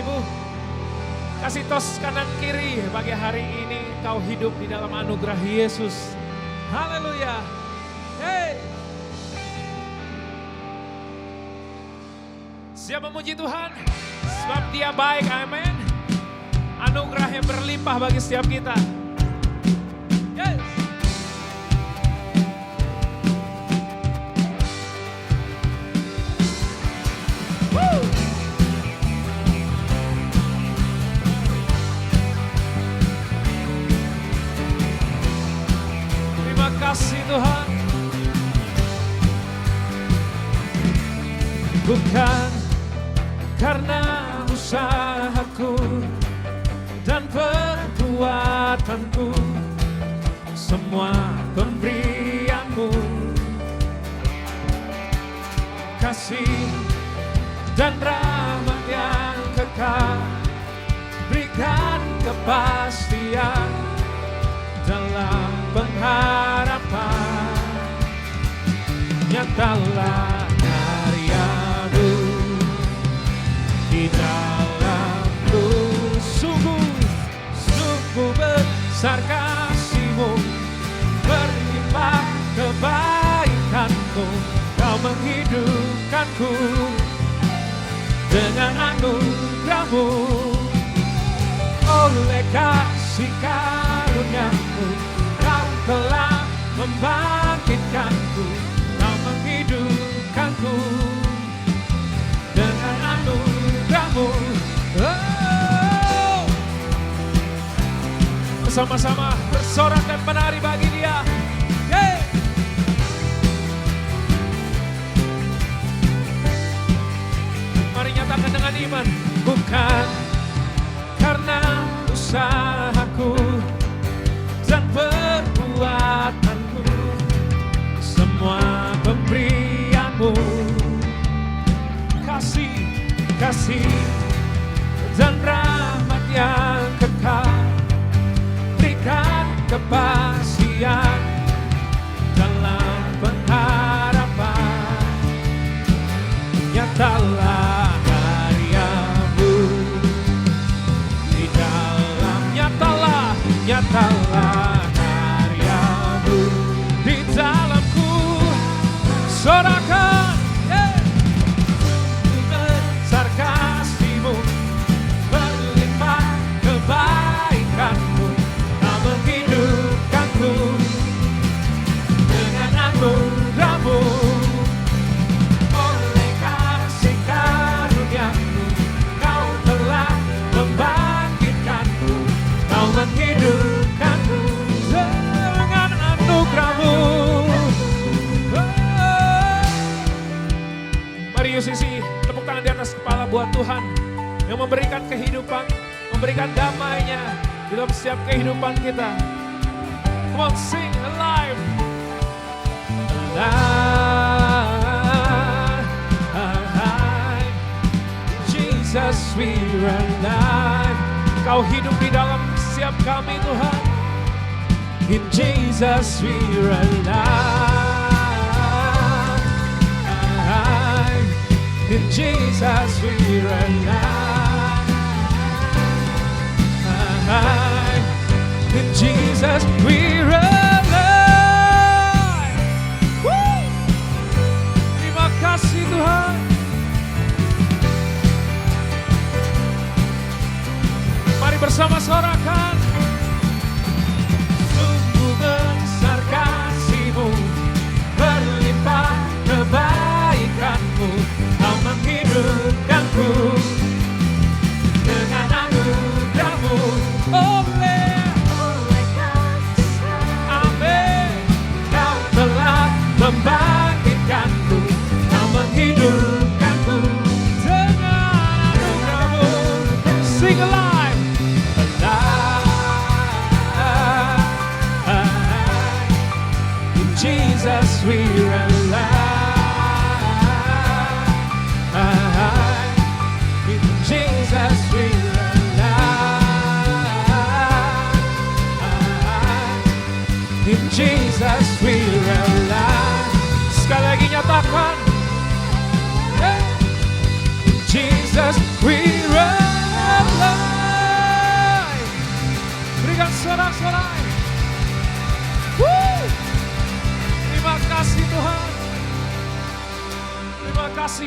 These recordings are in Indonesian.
mampu. Kasih tos kanan kiri bagi hari ini kau hidup di dalam anugerah Yesus. Haleluya. Hey. Siap memuji Tuhan sebab Dia baik, amin. Anugerah yang berlimpah bagi setiap kita. Yes. Woo. Terima kasih Tuhan. Bukan karena usahaku dan perbuatanku, semua pemberianmu, kasih dan rahmat yang kekal, berikan kepastian dalam pengharapan. Nyatalah karyamu di dalamku, sungguh besar kasih-Mu, berlimpah kebaikan-Mu, Kau menghidupkanku dengan anugerah-Mu. Oleh kasih karunia-Mu, Kau telah membangkitkanku, Kau menghidupkanku dengan anugerah-Mu. Oh. Bersama-sama bersorak dan menari bagi Dia. Hey. Mari nyatakan dengan iman. Bukan karena usahaku dan perbuatanku, semua pemberianmu, kasih dan rahmat yang kekal, berikan kepastian dalam pengharapan. Nyatalah karya-Mu di dalam, nyatalah karya-Mu di dalamku. Sorakan, yeah. Besar kasih-Mu, berlimpah kebaikan-Mu, Kau menghidupkanku dengan anugerah-Mu. Oleh kasih karunia-Mu, Kau telah membangkitkanku, Kau menghidupkanku dengan anugerah-Mu. Mari UCC, tepuk tangan di atas kepala buat Tuhan yang memberikan kehidupan, memberikan damai-Nya di dalam setiap kehidupan kita. Come on, sing alive. Alive, Jesus we are alive. Kau hidup di dalam setiap kami Tuhan. In Jesus we are alive. In Jesus we are alive. In Jesus we are alive. Woo! Terima kasih Tuhan. Mari bersama sorakan. Sungguh besar kasih-Mu, berlimpah kebaikan-Mu, Kau menghidupkanku dengan anugerah-Mu. Oleh kasih, amin, Kau telah membangkitkanku, Kau menghidupkanku dengan anugerah-Mu. Sing alive, alive, in Jesus we are alive. In Jesus we are alive. In Jesus we are alive. Sekali lagi nyatakan. In Jesus we are alive.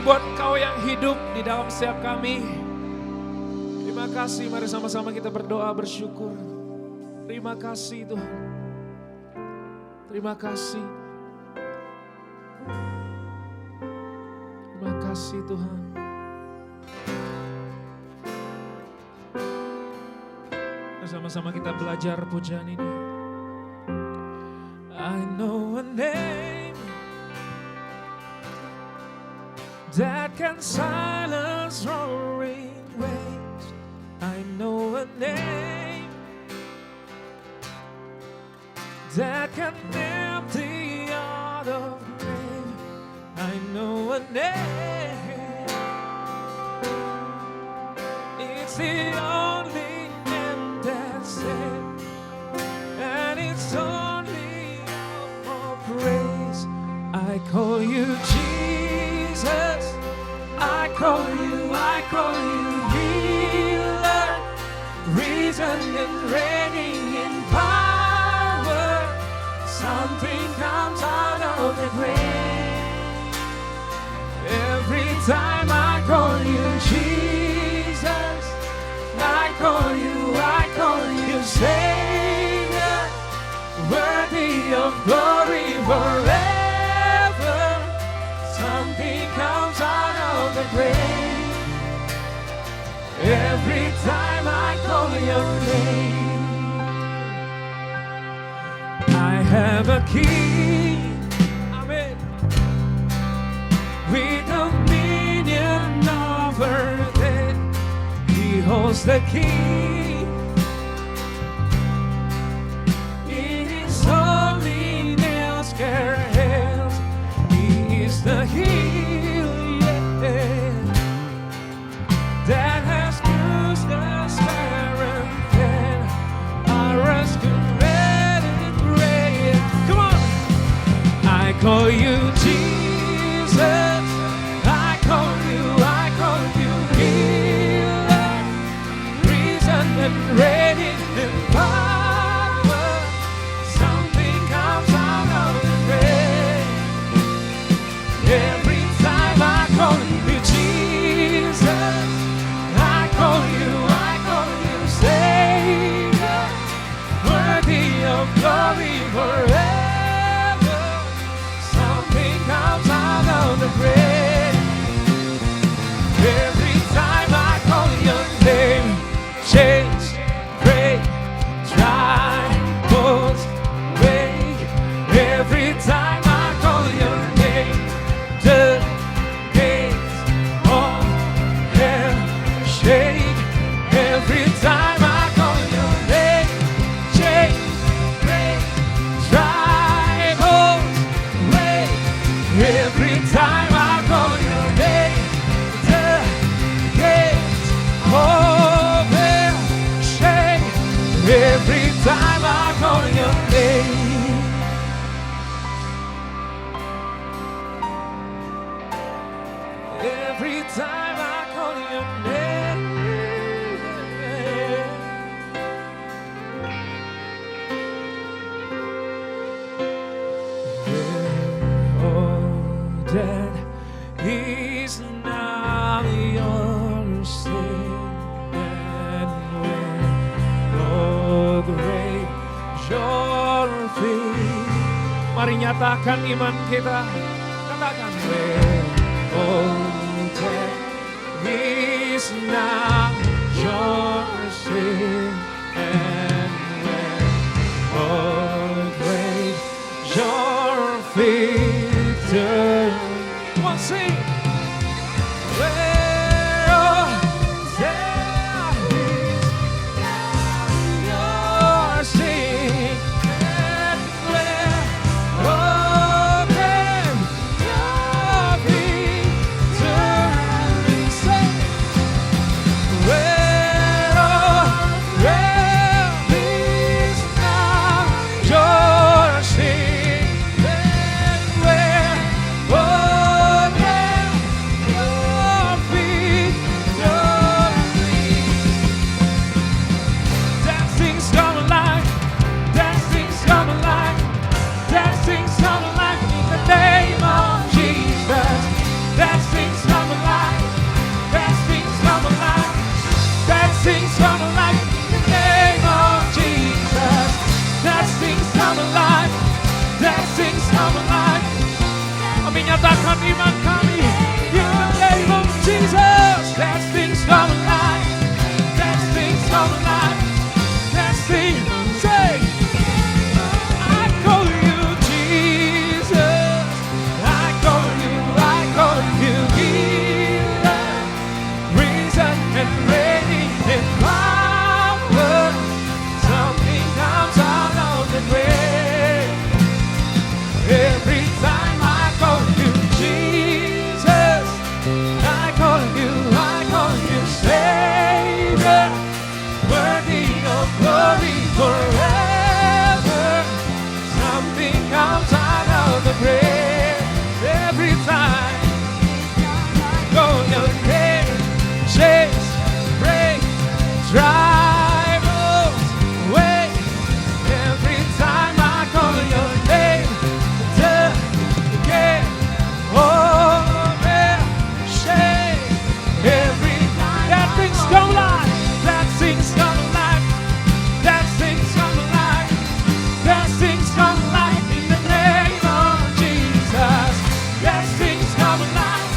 kasih buat Kau yang hidup di dalam setiap kami. Terima kasih, mari sama-sama kita berdoa bersyukur. Terima kasih Tuhan. Terima kasih. Terima kasih Tuhan. Sama-sama kita belajar pujian ini. I know a name that can silence roaring waves. I know a name that can empty out of grave. I know a name, it's the only name that's said, and it's only for praise. I call you Jesus, I call you healer, risen and reigning in power. Something comes out of the grave. Every time I call you Jesus, I call you Savior, worthy of glory forever. Something comes out of the grave. Every time I call your name. I have a key, amen, with dominion over death. He holds the key in his holy nail-scarred hands. He is the heel, yeah, that has bruised the sparrow head. Our rescue. I call you Jesus, I call you healer, risen and reigning in power. Something comes out of the grave. Every time I call you Jesus, I call you Savior, worthy of glory forever. The grave. Every time I call your name, chains break, dry bones break. Every time I call your name, the gates of hell shake. Every time I call your name, chains break, dry bones break. Every time I call your name, the gates of hell shake. Every time I call your name, every time I call your name, dead is now your sin, and when the grave your feet. Mari nyatakan iman kita, katakan when dead is now your sin, and when the grave your feet turn. Come on, sing. Where there is your sin, and where open your feet turn. Sing. things come alive in the name of Jesus. That things come alive. That things come alive. Kami nyatakan iman kami in the name of Jesus. That things come alive. That things come alive. That things say, I call you Jesus. I call you healer, risen and reigning in power. Something comes out of the grave. Every time I call you Jesus, I call you Savior, worthy of glory forever. Something comes out of the grave. Every time I call your name, chains break, drive away. Every time I call your name, again, over, shame. Every time that things come alive, that things come alive, that things come alive, that things come alive in the name of Jesus. That things come alive,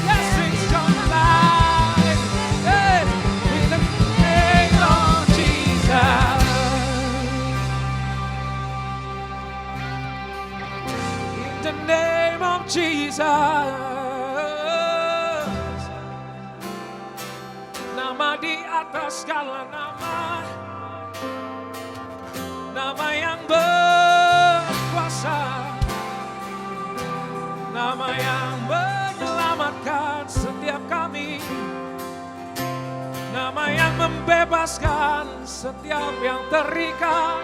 that things come alive, hey, in the name of Jesus. In the name of Jesus. Nama di atas segala nama, nama yang berkuasa, nama yang menyelamatkan setiap kami, nama yang membebaskan setiap yang terikat,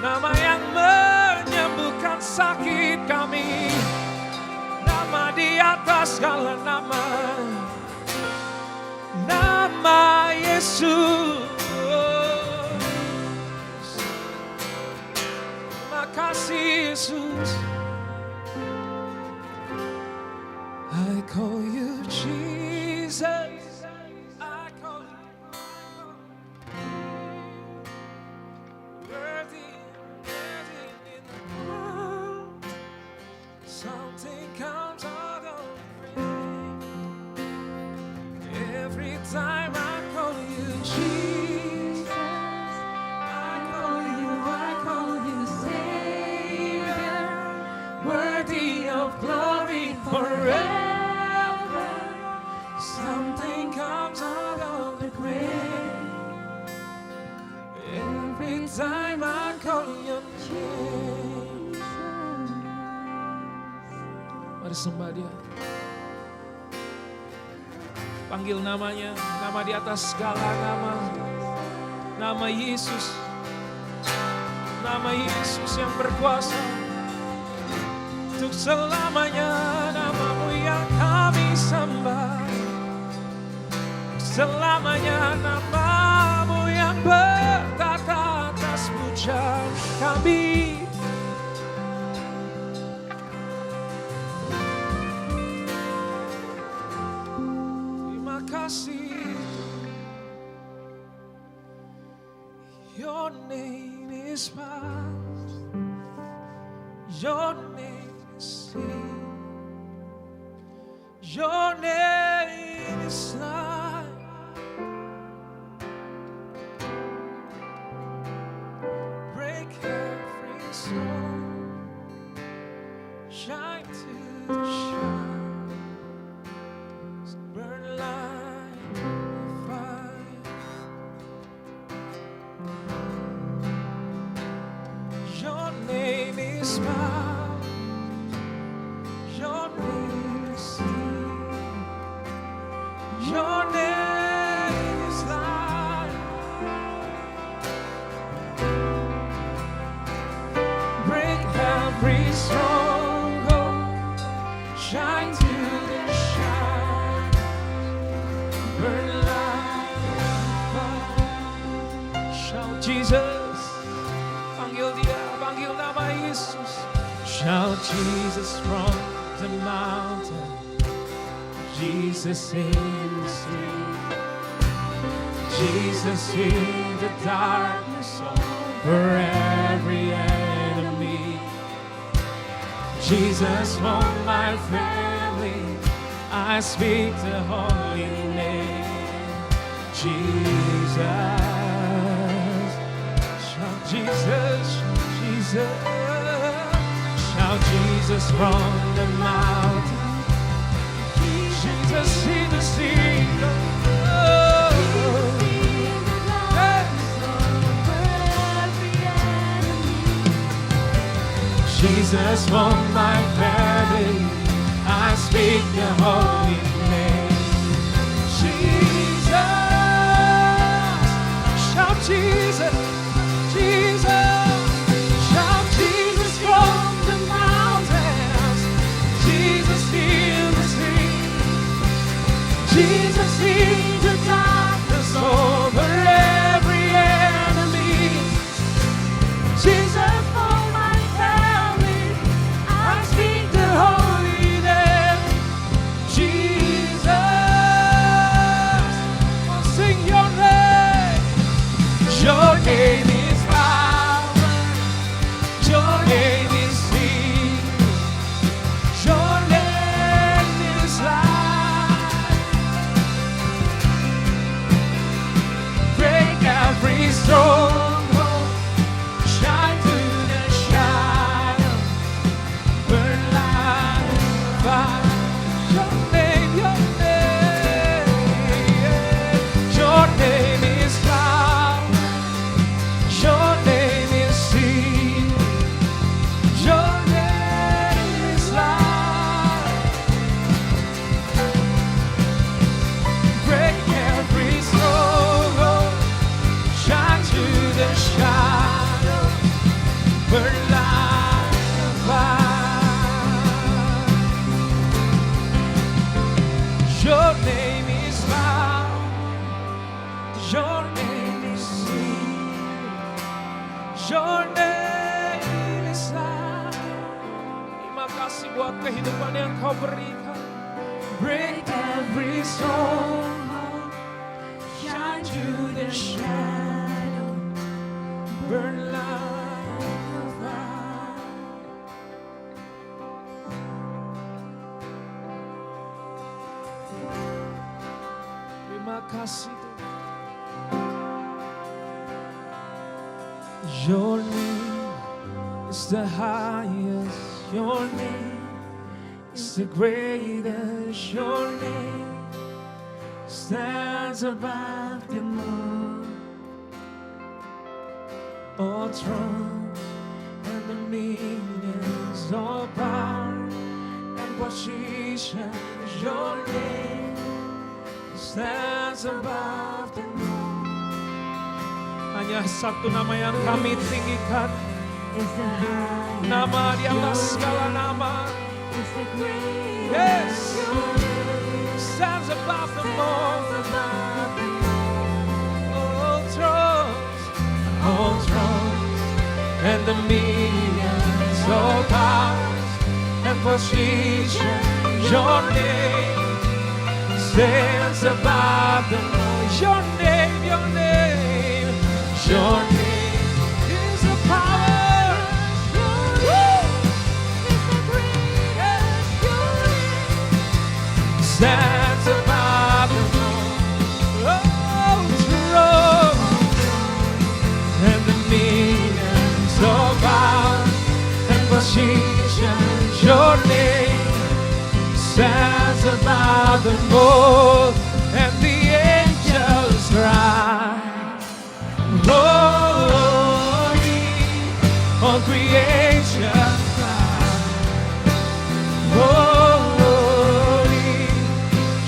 nama yang menyembuhkan sakit kami, nama di atas segala nama, nama Yesus. Terima kasih Yesus. I call you Jesus. I call you worthy in the world. Something comes out of rain. Every time I call you Jesus, I call you Savior, worthy of glory forever. Something comes out of the grave. Every time I call you Jesus. Mari sembah Dia. Panggil namanya, nama di atas segala nama. Nama Yesus. Nama Yesus yang berkuasa. Untuk selamanya namamu yang kami sembah. Selamanya namamu yang bertata atas pujaan kami. Your name is power. Your name is healing. Your name is life. Break every soul. Shine to the shine. Burn like fire. Your name is power. Your name is healing. Your name is life. Break every stronghold. Shine to the shine. Burn like fire. Shout Jesus. Panggil Dia, panggil nama Yesus. Shout Jesus from the mountain. Jesus in the street. Jesus in the darkness over every enemy. Jesus for my family, I speak the holy name. Jesus, shout Jesus, Jesus, shout Jesus from the mountain. Jesus in the sea. Jesus for my family, I speak the holy name. Jesus, shout Jesus, Jesus, shout Jesus from the mountains. Jesus in the sea, Jesus in the darkness over every enemy. Jesus for my family, I speak the holy name. Jesus, I'll sing your name. Your name is power. Your name is healing. Your name is life. Break every stronghold. Shine through the shadow. Burn like fire. Your name, your name. Your name is power. Your name is healing. Your name is life. Break every stronghold. Shine through the shadow. Burn like fire. Your name is power. Your name is healing. Your name is life. Terima kasih buat kehidupan yang Kau berikan. Break every stronghold. Shine through the shadow. Burn like fire. Terima kasih Tuhan. Your name is the highest. Your name is the greatest. Your name stands above the moon. All thrones and dominions, all power and position. Your name stands above the moon. Hanya satu nama yang kami tinggikan, nama di atas segala nama. Yes, stands above the moon. All thrones and dominions, all powers and position. Your name stands above the moon. Your name, your name, your name is the power. Stands above the moon. Oh, thrones and dominions, all power and position. Your name stands above the moon, and the angels cry, holy, all creation cry, holy,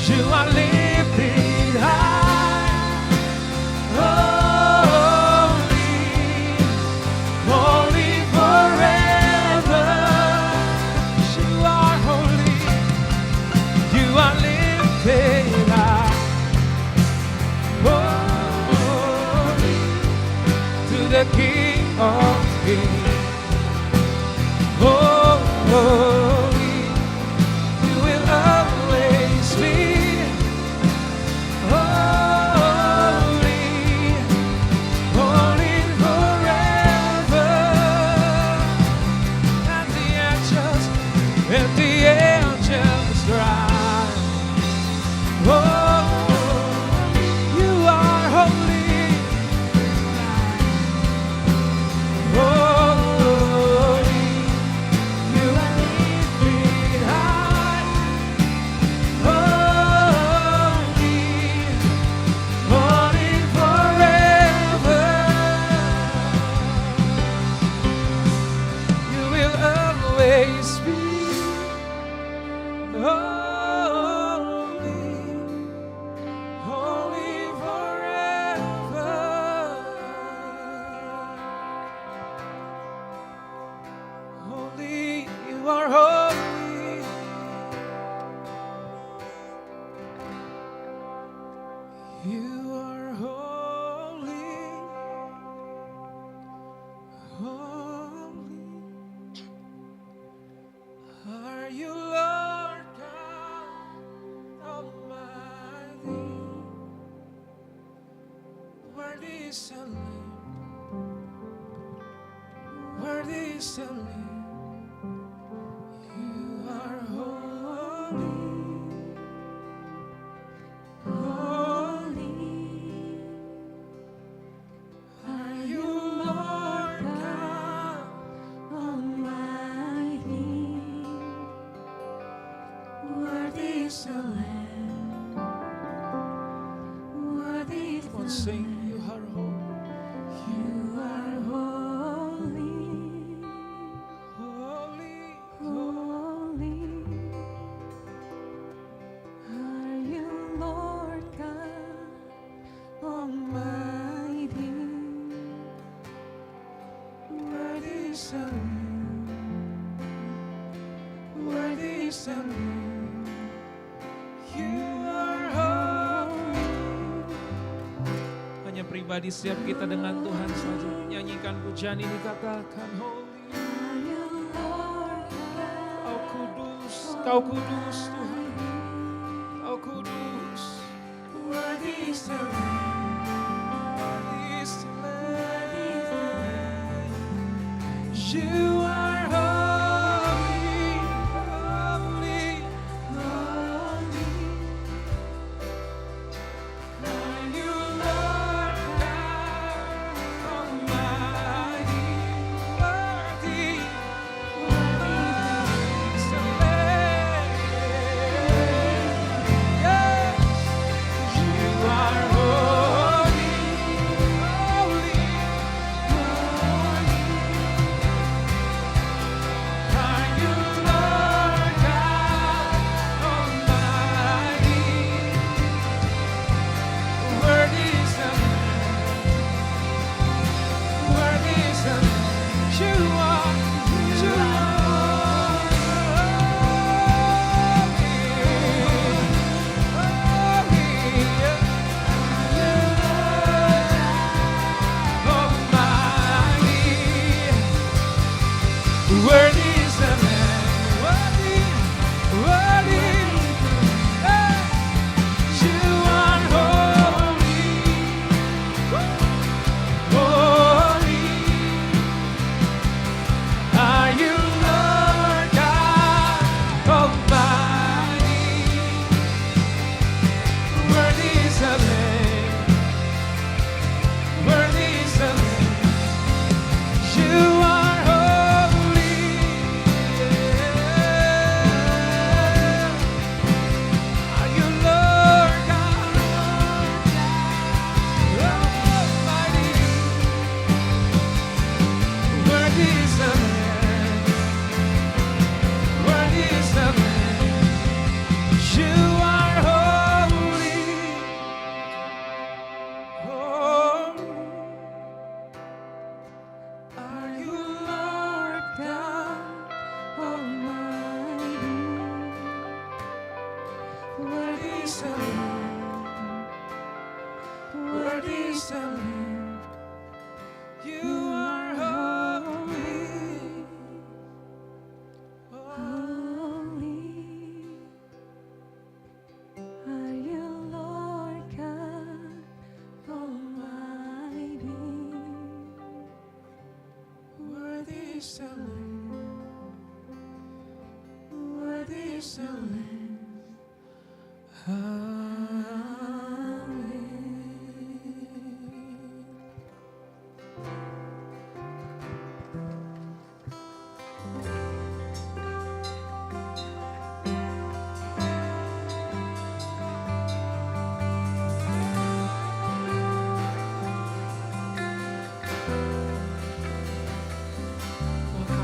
you are lifted high, holy, holy forever. You are holy, you are lifted high, holy, to the King of Kings. Holy, you will always be holy. Worthy is the Lamb. Worthy is the Lamb. You are holy. Holy are you, Lord God Almighty. Worthy is the Lamb. Worthy is the Lamb. Sing, you are holy. You are holy. Holy, holy are you, Lord God Almighty. Worthy is the Lamb. Worthy is the Lamb. You are holy. Hanya pribadi setiap kita dengan Tuhan saja. Nyanyikan pujian ini, katakan holy. Kau kudus, Kau kudus Tuhan. Kau kudus. Worthy is the Lamb. Worthy is the Lamb. You are holy, holy, holy. Are you, Lord God Almighty? Worthy, worthy is the Lamb. Yes, you are holy, holy, holy. Are you, Lord God Almighty? Worthy is the Lamb. Worthy is the Lamb. You are, you are worthy is the Lamb, worthy, worthy. Hey, you are holy, holy. Are you, Lord God Almighty? Worthy is the Lamb, worthy is the Lamb. You are holy. Are you, Lord God Almighty? Worthy is the Lamb. Worthy is the Lamb. You are holy. Holy. Are you, Lord God Almighty? Worthy is the Lamb. Worthy is the Lamb. You are holy. Holy are you, Lord God Almighty. Worthy is the Lamb. Worthy is the Lamb. Amen.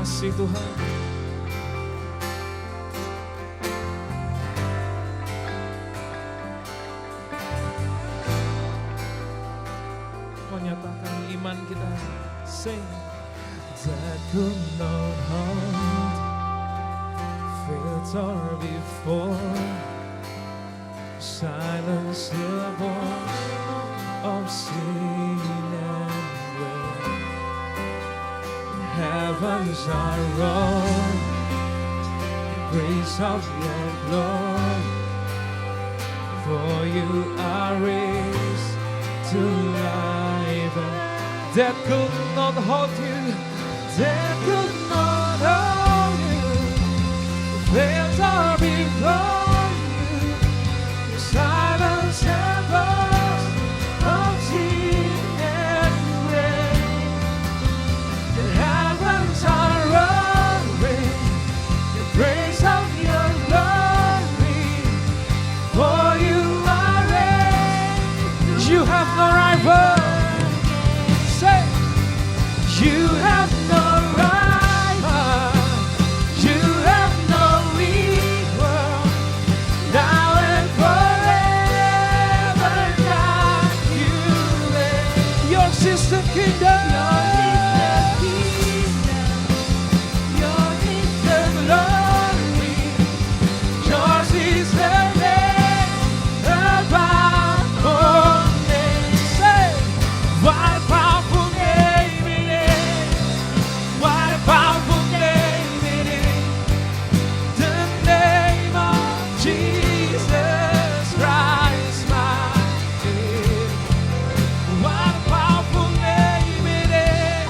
Kasih Tuhan. Kau nyatakan iman kita. Sing. That could not hold filter before. Silence the voice of sin and rain. Heavens are roaring, praise of your glory. For you are raised to life that could not hold you, that could not hold you. There's are before you, the silence and voice of sea and rain. The heavens are roaring, the praise of your glory. For you are reigning. You have no rival. Say, you have no rival. You have no equal. Now and forever, God, you reign. Yours is the kingdom. Yours is the glory. Yours is the name above all names. Say, what a powerful name it is. What a powerful name it is. The name of Jesus Christ, my King. What a powerful name it is.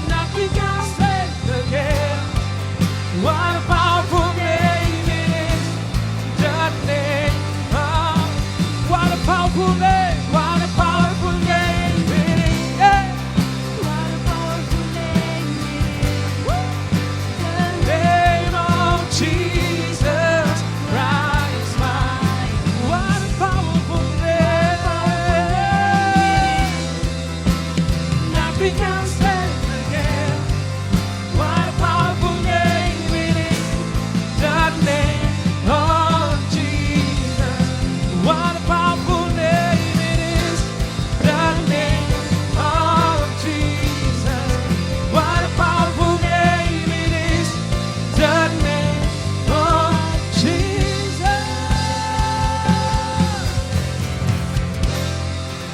Nothing can stand again. What a powerful name it is. The name of, what a powerful name. What a powerful name it is. Yeah. What a powerful name it is. The name of Jesus Christ, my. What a powerful name. Nothing can stand again. What a powerful name it is. The name of Jesus. What a powerful name it is. The name of Jesus. What a powerful name it is. The name of Jesus.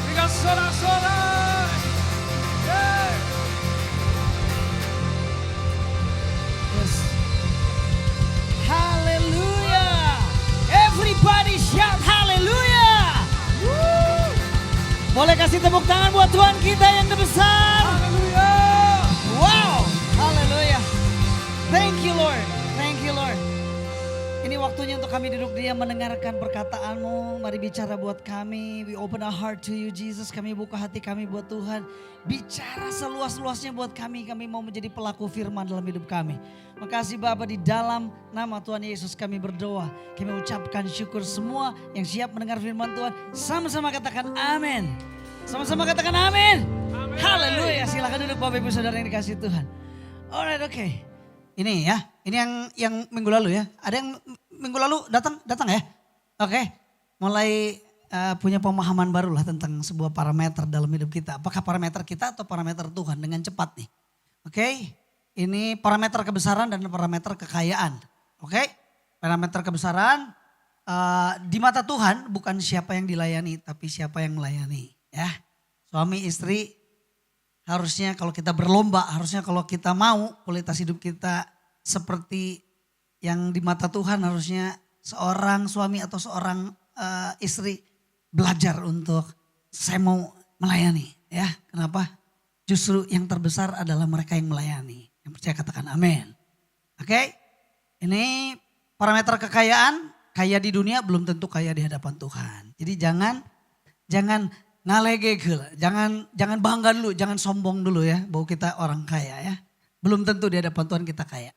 Berikan sorak-sorak. Yeah. Yes. Hallelujah. Everybody shout hallelujah. Boleh kasih tepuk tangan buat Tuhan kita yang besar. Haleluya. Wow. Hallelujah. Thank you Lord. Thank you Lord. Ini waktunya untuk kami duduk diam mendengarkan perkataan-Mu. Mari bicara buat kami. We open our heart to you Jesus. Kami buka hati kami buat Tuhan. Bicara seluas-luasnya buat kami. Kami mau menjadi pelaku firman dalam hidup kami. Makasih Bapa, di dalam nama Tuhan Yesus kami berdoa. Kami ucapkan syukur semua yang siap mendengar firman Tuhan. Sama-sama katakan amin. Sama-sama katakan amin. Haleluya. Silakan duduk Bapak Ibu Saudara yang dikasih Tuhan. Alright, oke. Ini ya, ini yang minggu lalu ya. Ada yang minggu lalu datang ya. Oke. Mulai punya pemahaman baru lah tentang sebuah parameter dalam hidup kita. Apakah parameter kita atau parameter Tuhan dengan cepat nih. Oke. Ini parameter kebesaran dan parameter kekayaan. Oke. Parameter kebesaran di mata Tuhan bukan siapa yang dilayani tapi siapa yang melayani. Ya. Suami istri harusnya kalau kita berlomba, harusnya kalau kita mau kualitas hidup kita seperti yang di mata Tuhan, harusnya seorang suami atau seorang istri belajar untuk saya mau melayani. Ya, kenapa? Justru yang terbesar adalah mereka yang melayani. Yang percaya katakan amin. Oke, ini parameter kekayaan, kaya di dunia belum tentu kaya di hadapan Tuhan. Jadi jangan ngalege gila, jangan bangga dulu, jangan sombong dulu ya bahwa kita orang kaya ya. Belum tentu di hadapan Tuhan kita kaya.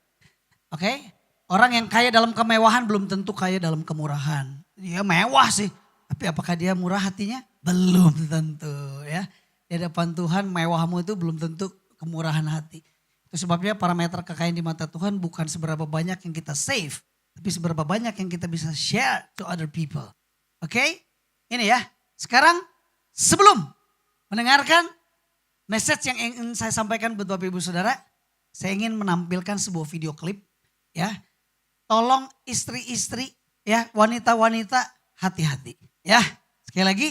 Oke? Orang yang kaya dalam kemewahan belum tentu kaya dalam kemurahan. Dia mewah sih, tapi apakah dia murah hatinya? Belum tentu ya. Di hadapan Tuhan mewahmu itu belum tentu kemurahan hati. Itu sebabnya parameter kekayaan di mata Tuhan bukan seberapa banyak yang kita save, tapi seberapa banyak yang kita bisa share to other people. Oke? Ini ya. Sekarang sebelum mendengarkan message yang ingin saya sampaikan buat Bapak Ibu Saudara, saya ingin menampilkan sebuah video klip ya. Tolong istri-istri ya, wanita-wanita hati-hati ya. Sekali lagi,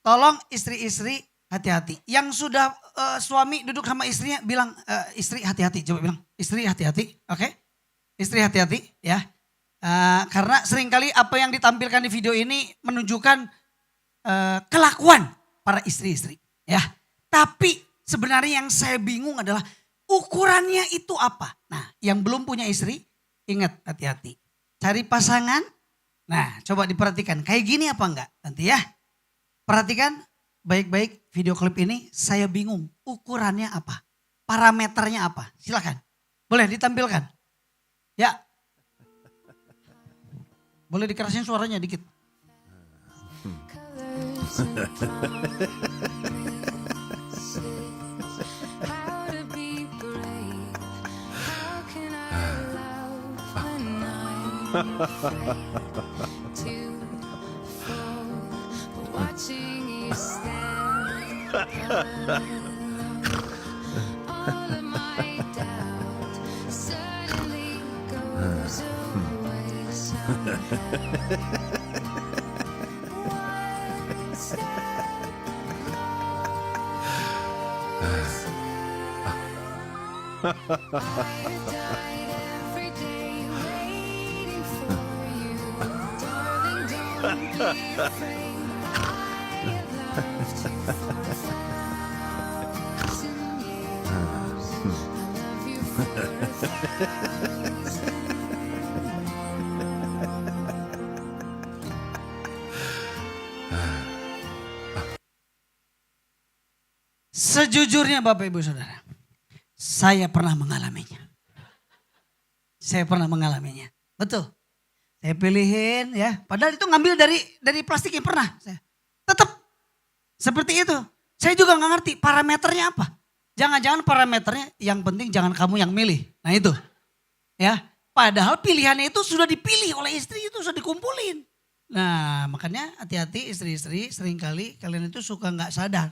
tolong istri-istri hati-hati. Yang sudah suami duduk sama istrinya bilang istri hati-hati, coba bilang istri hati-hati, oke? Istri hati-hati ya. Karena seringkali apa yang ditampilkan di video ini menunjukkan kelakuan para istri-istri ya. Tapi sebenarnya yang saya bingung adalah ukurannya itu apa. Nah yang belum punya istri, ingat hati-hati. Cari pasangan, nah coba diperhatikan kayak gini apa enggak nanti ya. Perhatikan baik-baik video klip ini, saya bingung ukurannya apa. Parameternya apa, silakan. Boleh ditampilkan. Ya. Boleh dikerasin suaranya dikit. How to be brave? How can I love when I'm afraid to fall? But watching you stand all of my doubt suddenly goes away. One step I died every day waiting for you, darling. Don't be afraid. I have loved you for 1,000 years. I love you for 1,000. Sejujurnya Bapak Ibu Saudara, saya pernah mengalaminya. Saya pernah mengalaminya. Betul. Saya pilihin ya, padahal itu ngambil dari plastik yang pernah. Saya tetap seperti itu. Saya juga nggak ngerti parameternya apa. Jangan-jangan parameternya yang penting jangan kamu yang milih. Nah itu. Ya, padahal pilihannya itu sudah dipilih oleh istri, itu sudah dikumpulin. Nah makanya hati-hati istri-istri, seringkali kalian itu suka nggak sadar.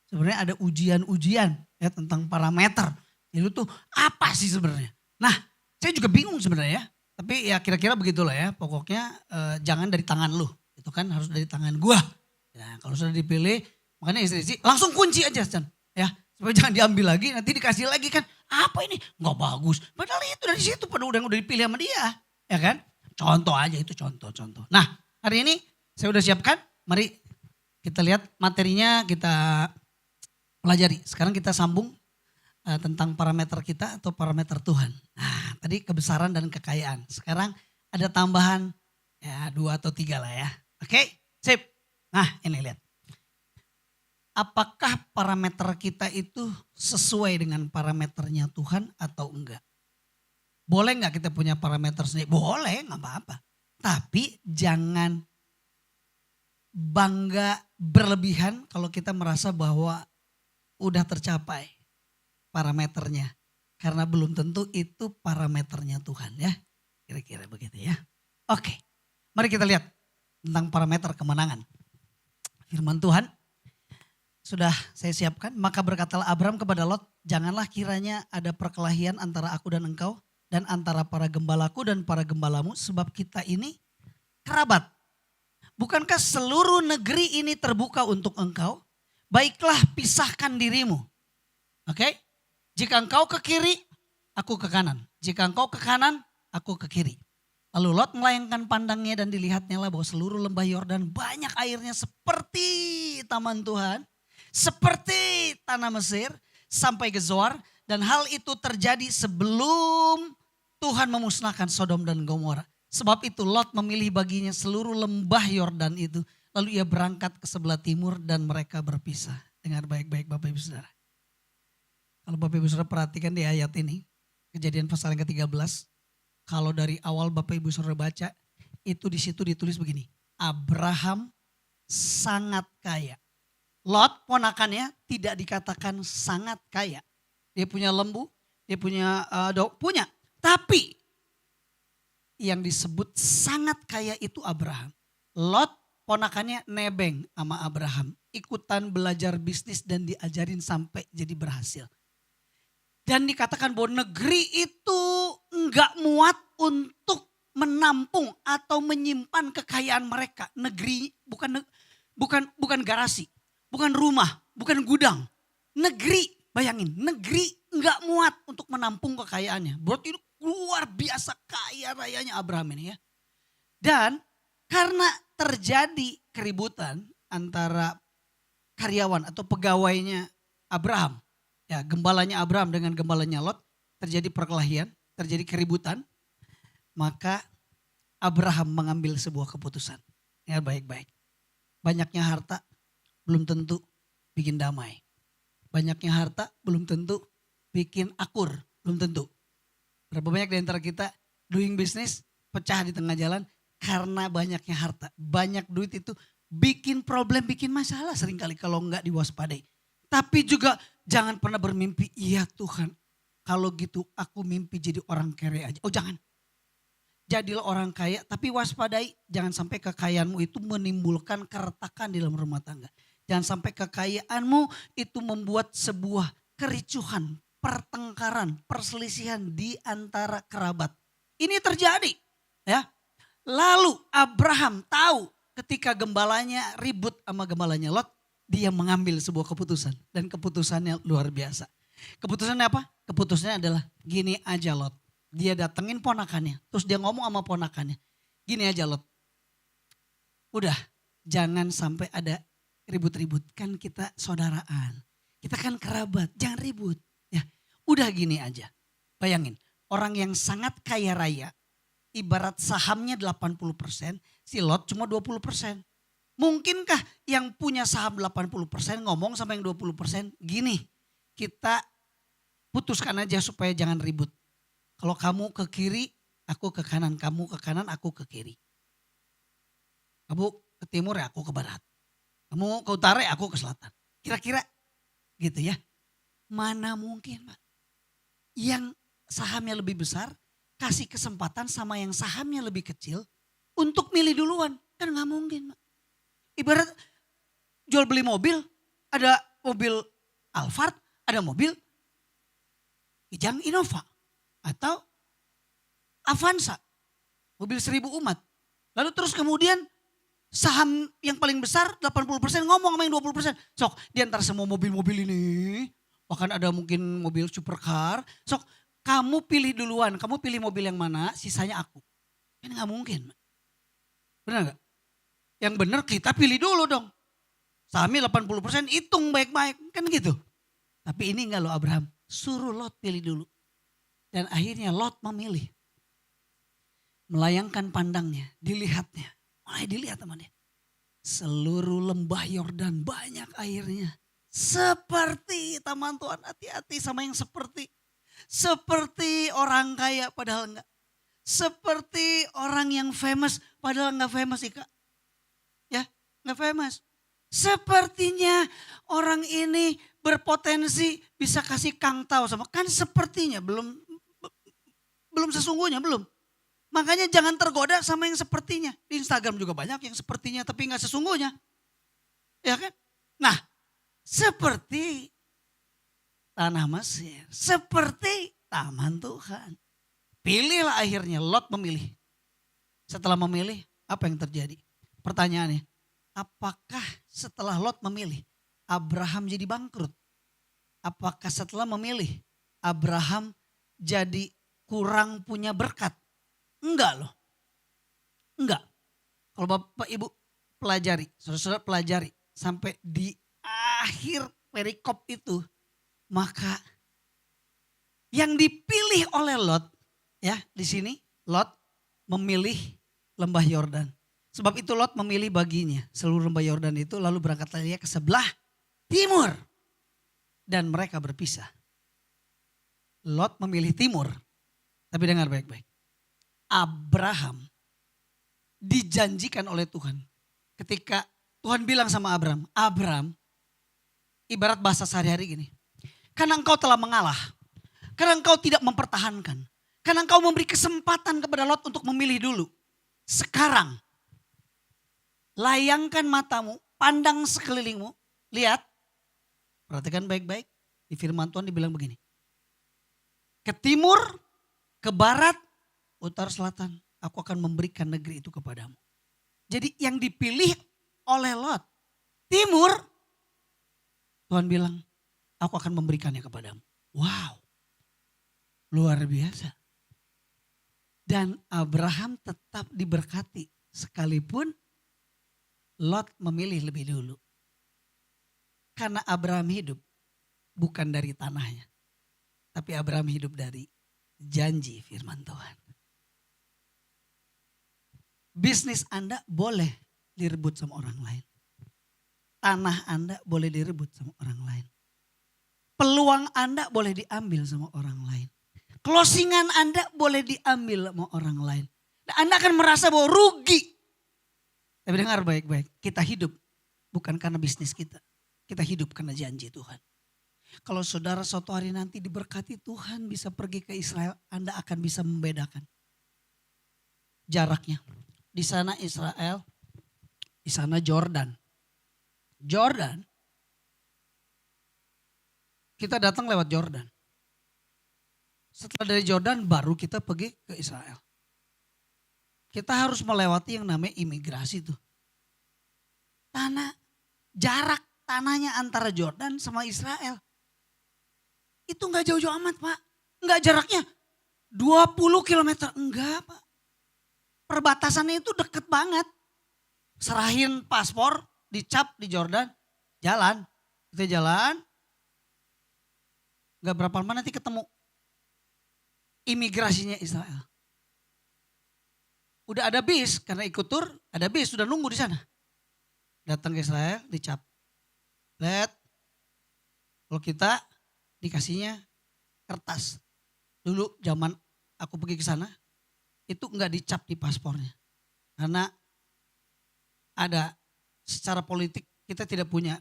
Sebenarnya ada ujian-ujian ya tentang parameter. Itu tuh apa sih sebenarnya? Nah saya juga bingung sebenarnya ya. Tapi ya kira-kira begitulah ya. Pokoknya jangan dari tangan lu. Itu kan harus dari tangan gua. Nah kalau sudah dipilih makanya istri-istri langsung kunci aja Chan. Ya supaya jangan diambil lagi nanti dikasih lagi kan. Apa ini? Nggak bagus. Padahal itu dari situ pada udah dipilih sama dia. Ya kan? Contoh aja itu contoh-contoh. Nah hari ini saya udah siapkan. Mari kita lihat materinya kita pelajari. Sekarang kita sambung tentang parameter kita atau parameter Tuhan. Nah tadi kebesaran dan kekayaan. Sekarang ada tambahan ya 2 atau 3 lah ya. Oke sip. Nah ini lihat. Apakah parameter kita itu sesuai dengan parameternya Tuhan atau enggak? Boleh enggak kita punya parameter sendiri? Boleh enggak apa-apa. Tapi jangan bangga berlebihan kalau kita merasa bahwa udah tercapai parameternya. Karena belum tentu itu parameternya Tuhan ya. Kira-kira begitu ya. Oke, mari kita lihat tentang parameter kemenangan. Firman Tuhan sudah saya siapkan. Maka berkatalah Abram kepada Lot, janganlah kiranya ada perkelahian antara aku dan engkau. Dan antara para gembalaku dan para gembalamu. Sebab kita ini kerabat. Bukankah seluruh negeri ini terbuka untuk engkau? Baiklah pisahkan dirimu. Oke? Jika engkau ke kiri, aku ke kanan. Jika engkau ke kanan, aku ke kiri. Lalu Lot melayangkan pandangnya dan dilihatnya lah bahwa seluruh lembah Yordan banyak airnya seperti taman Tuhan. Seperti tanah Mesir sampai ke Zoar. Dan hal itu terjadi sebelum Tuhan memusnahkan Sodom dan Gomora. Sebab itu Lot memilih baginya seluruh lembah Yordan itu. Lalu ia berangkat ke sebelah timur dan mereka berpisah. Dengar baik-baik Bapak Ibu Saudara. Kalau Bapak Ibu Saudara perhatikan di ayat ini. Kejadian pasal yang ke-13. Kalau dari awal Bapak Ibu Saudara baca. Itu di situ ditulis begini. Abraham sangat kaya. Lot ponakannya tidak dikatakan sangat kaya. Dia punya lembu. Dia punya punya. Tapi yang disebut sangat kaya itu Abraham. Lot ponakannya nebeng sama Abraham. Ikutan belajar bisnis dan diajarin sampai jadi berhasil. Dan dikatakan bahwa negeri itu enggak muat untuk menampung atau menyimpan kekayaan mereka. Negeri bukan garasi, bukan rumah, bukan gudang. Negeri, bayangin, negeri enggak muat untuk menampung kekayaannya. Berarti itu luar biasa kaya rayanya Abraham ini ya. Dan karena terjadi keributan antara karyawan atau pegawainya Abraham, ya gembalanya Abraham dengan gembalanya Lot terjadi perkelahian, terjadi keributan, maka Abraham mengambil sebuah keputusan. Ya baik-baik. Banyaknya harta belum tentu bikin damai. Banyaknya harta belum tentu bikin akur, belum tentu. Berapa banyak di antara kita doing business pecah di tengah jalan karena banyaknya harta. Banyak duit itu bikin problem, bikin masalah seringkali kalau enggak diwaspadai. Tapi juga jangan pernah bermimpi, iya Tuhan kalau gitu aku mimpi jadi orang kaya aja. Oh jangan. Jadilah orang kaya tapi waspadai. Jangan sampai kekayaanmu itu menimbulkan keretakan di dalam rumah tangga. Jangan sampai kekayaanmu itu membuat sebuah kericuhan, pertengkaran, perselisihan di antara kerabat. Ini terjadi ya. Lalu Abraham tahu ketika gembalanya ribut sama gembalanya Lot, dia mengambil sebuah keputusan dan keputusannya luar biasa. Keputusannya apa? Keputusannya adalah gini aja Lot. Dia datengin ponakannya, terus dia ngomong sama ponakannya. Gini aja Lot, udah jangan sampai ada ribut-ribut, kan kita saudaraan. Kita kan kerabat, jangan ribut. Ya, udah gini aja. Bayangin, orang yang sangat kaya raya, ibarat sahamnya 80%, si Lot cuma 20%. Mungkinkah yang punya saham 80% ngomong sama yang 20%, gini, kita putuskan aja supaya jangan ribut. Kalau kamu ke kiri, aku ke kanan. Kamu ke kanan, aku ke kiri. Kamu ke timur, ya aku ke barat. Kamu ke utara, ya aku ke selatan. Kira-kira gitu ya. Mana mungkin Pak. Yang sahamnya lebih besar, kasih kesempatan sama yang sahamnya lebih kecil untuk milih duluan. Kan gak mungkin Pak. Ibarat jual beli mobil, ada mobil Alphard, ada mobil Kijang Innova. Atau Avanza, mobil 1000 umat. Lalu terus kemudian saham yang paling besar 80% ngomong sama yang 20%. Sok di antara semua mobil-mobil ini, bahkan ada mungkin mobil supercar. Sok kamu pilih duluan, kamu pilih mobil yang mana, sisanya aku. Kan gak mungkin. Benar gak? Yang benar kita pilih dulu dong. Sahamnya 80% hitung baik-baik, kan gitu. Tapi ini enggak loh Abraham, suruh Lot pilih dulu. Dan akhirnya Lot memilih. Melayangkan pandangnya, dilihatnya. Mulai dilihat teman dia. Seluruh lembah Yordan banyak airnya. Seperti taman Tuhan, hati-hati sama yang seperti. Seperti orang kaya padahal enggak. Seperti orang yang famous padahal enggak famous Ika. Ya enggak famous. Sepertinya orang ini berpotensi bisa kasih kangtau sama. Kan sepertinya belum sesungguhnya belum. Makanya jangan tergoda sama yang sepertinya. Di Instagram juga banyak yang sepertinya tapi nggak sesungguhnya. Ya kan? Nah seperti tanah Mesir. Seperti taman Tuhan. Pilihlah akhirnya Lot memilih. Setelah memilih apa yang terjadi? Pertanyaannya. Apakah setelah Lot memilih Abraham jadi bangkrut? Apakah setelah memilih Abraham jadi kurang punya berkat? Enggak loh. Enggak. Kalau Bapak Ibu pelajari, saudara-saudara pelajari sampai di akhir perikop itu, maka yang dipilih oleh Lot ya di sini Lot memilih lembah Yordan. Sebab itu Lot memilih baginya seluruh lembah Yordan itu lalu berangkatlah dia ke sebelah timur dan mereka berpisah. Lot memilih timur. Tapi dengar baik-baik. Abraham dijanjikan oleh Tuhan. Ketika Tuhan bilang sama Abraham, Abraham ibarat bahasa sehari-hari gini. Karena engkau telah mengalah, karena engkau tidak mempertahankan, karena engkau memberi kesempatan kepada Lot untuk memilih dulu. Sekarang layangkan matamu, pandang sekelilingmu, lihat, perhatikan baik-baik. Di firman Tuhan dibilang begini. Ke timur, ke barat, utara, selatan, aku akan memberikan negeri itu kepadamu. Jadi yang dipilih oleh Lot, timur, Tuhan bilang, aku akan memberikannya kepadamu. Wow, luar biasa. Dan Abraham tetap diberkati sekalipun Lot memilih lebih dulu. Karena Abraham hidup, bukan dari tanahnya. Tapi Abraham hidup dari janji firman Tuhan. Bisnis Anda boleh direbut sama orang lain. Tanah Anda boleh direbut sama orang lain. Peluang Anda boleh diambil sama orang lain. Closingan Anda boleh diambil sama orang lain. Dan Anda akan merasa bahwa rugi. Tapi dengar baik-baik, kita hidup bukan karena bisnis kita. Kita hidup karena janji Tuhan. Kalau saudara suatu hari nanti diberkati Tuhan bisa pergi ke Israel, Anda akan bisa membedakan jaraknya. Di sana Israel, di sana Jordan. Jordan, kita datang lewat Jordan. Setelah dari Jordan baru kita pergi ke Israel. Kita harus melewati yang namanya imigrasi tuh. Jarak tanahnya antara Jordan sama Israel. Itu enggak jauh-jauh amat Pak. Enggak jaraknya 20 kilometer. Enggak Pak. Perbatasannya itu deket banget. Serahin paspor, dicap di Jordan, jalan. Kita jalan. Enggak berapa lama nanti ketemu imigrasinya Israel. Udah ada bis, karena ikut tur, ada bis, sudah nunggu di sana. Datang ke Israel, dicap. Lihat, kalau kita dikasihnya kertas. Dulu zaman aku pergi ke sana, itu enggak dicap di paspornya. Karena ada secara politik kita tidak punya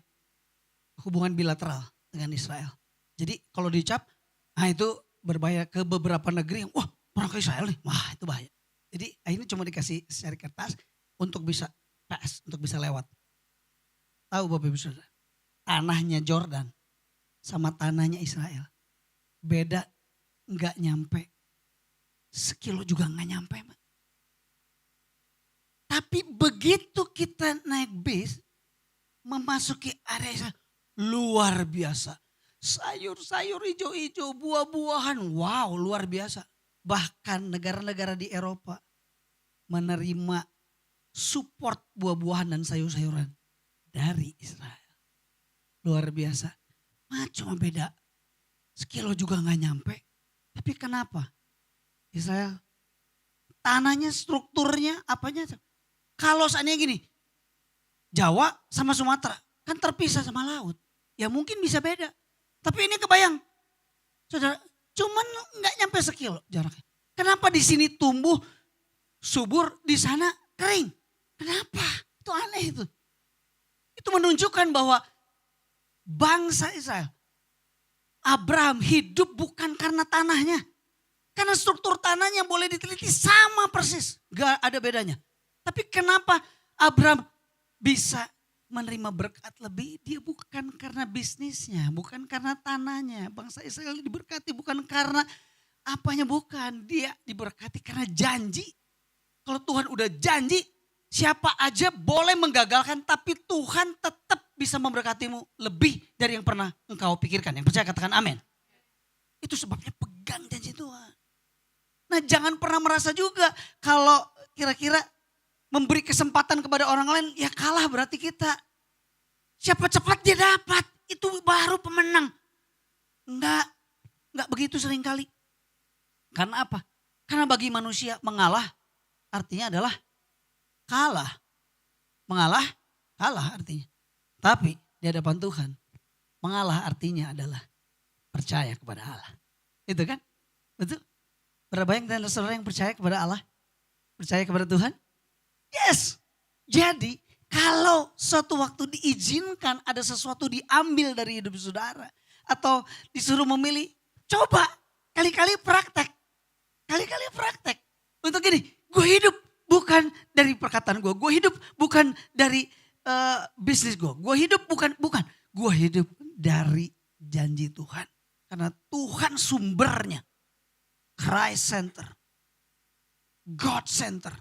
hubungan bilateral dengan Israel. Jadi kalau dicap, nah itu berbahaya ke beberapa negeri yang wah orang ke Israel nih, wah itu bahaya. Jadi akhirnya cuma dikasih secari kertas untuk bisa pass, untuk bisa lewat. Tahu Bapak Ibu Saudara, tanahnya Jordan sama tanahnya Israel beda, nggak nyampe sekilo juga nggak nyampe. Tapi begitu kita naik bis memasuki area Israel, luar biasa. Sayur-sayur hijau-hijau, buah-buahan, wow luar biasa. Bahkan negara-negara di Eropa menerima support buah-buahan dan sayur-sayuran dari Israel. Luar biasa. Cuma beda sekilo juga gak nyampe. Tapi kenapa? Israel tanahnya, strukturnya, apanya. Kalau seandainya gini, Jawa sama Sumatera kan terpisah sama laut. Ya mungkin bisa beda. Tapi ini kebayang, saudara, cuman nggak nyampe sekilo jaraknya. Kenapa di sini tumbuh subur, di sana kering? Kenapa? Itu aneh itu. Itu menunjukkan bahwa bangsa Israel, Abraham hidup bukan karena tanahnya. Karena struktur tanahnya boleh diteliti sama persis, gak ada bedanya. Tapi kenapa Abraham bisa menerima berkat lebih? Dia bukan karena bisnisnya, bukan karena tanahnya. Bangsa Israel diberkati bukan karena apanya, bukan. Dia diberkati karena janji. Kalau Tuhan udah janji, siapa aja boleh menggagalkan, tapi Tuhan tetap bisa memberkatimu lebih dari yang pernah engkau pikirkan. Yang percaya katakan amin. Itu sebabnya pegang janji Tuhan. Nah jangan pernah merasa juga kalau kira-kira memberi kesempatan kepada orang lain, ya kalah berarti kita. Siapa cepat dia dapat, itu baru pemenang. Enggak begitu seringkali. Karena apa? Karena bagi manusia mengalah artinya adalah kalah. Mengalah, kalah artinya. Tapi di hadapan Tuhan, mengalah artinya adalah percaya kepada Allah. Itu kan? Betul? Berapa banyak dan saudara yang percaya kepada Allah? Percaya kepada Tuhan? Yes. Jadi kalau suatu waktu diizinkan ada sesuatu diambil dari hidup saudara. Atau disuruh memilih, coba kali-kali praktek. Kali-kali praktek. Untuk gini, gue hidup bukan dari perkataan gue. Gue hidup bukan dari bisnis gue. Gue hidup bukan. Gue hidup dari janji Tuhan. Karena Tuhan sumbernya. Christ center. God center.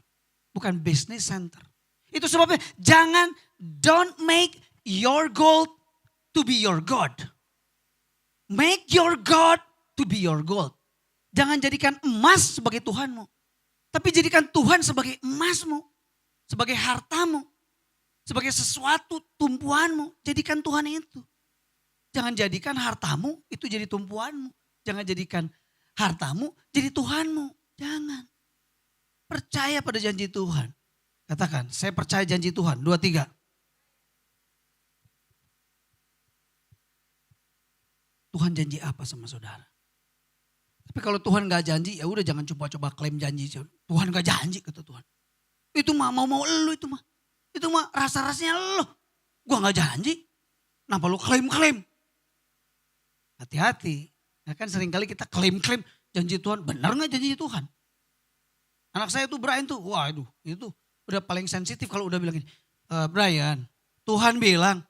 Bukan business center. Itu sebabnya don't make your goal to be your God. Make your God to be your goal. Jangan jadikan emas sebagai Tuhanmu. Tapi jadikan Tuhan sebagai emasmu. Sebagai hartamu. Sebagai sesuatu tumpuanmu. Jadikan Tuhan itu. Jangan jadikan hartamu itu jadi tumpuanmu. Jangan jadikan hartamu jadi Tuhanmu. Jangan. Percaya pada janji Tuhan. Katakan, saya percaya janji Tuhan. 2, 3. Tuhan janji apa sama saudara? Tapi kalau Tuhan gak janji, ya udah jangan coba-coba klaim janji. Tuhan gak janji, kata Tuhan. Itu mah mau elu itu mah. Itu mah rasa-rasanya elu. Gua gak janji. Kenapa lu klaim-klaim? Hati-hati. Ya kan seringkali kita klaim-klaim janji Tuhan. Benar gak janji Tuhan? Anak saya tuh Brian tuh, waduh itu udah paling sensitif kalau udah bilang gini. Brian, Tuhan bilang,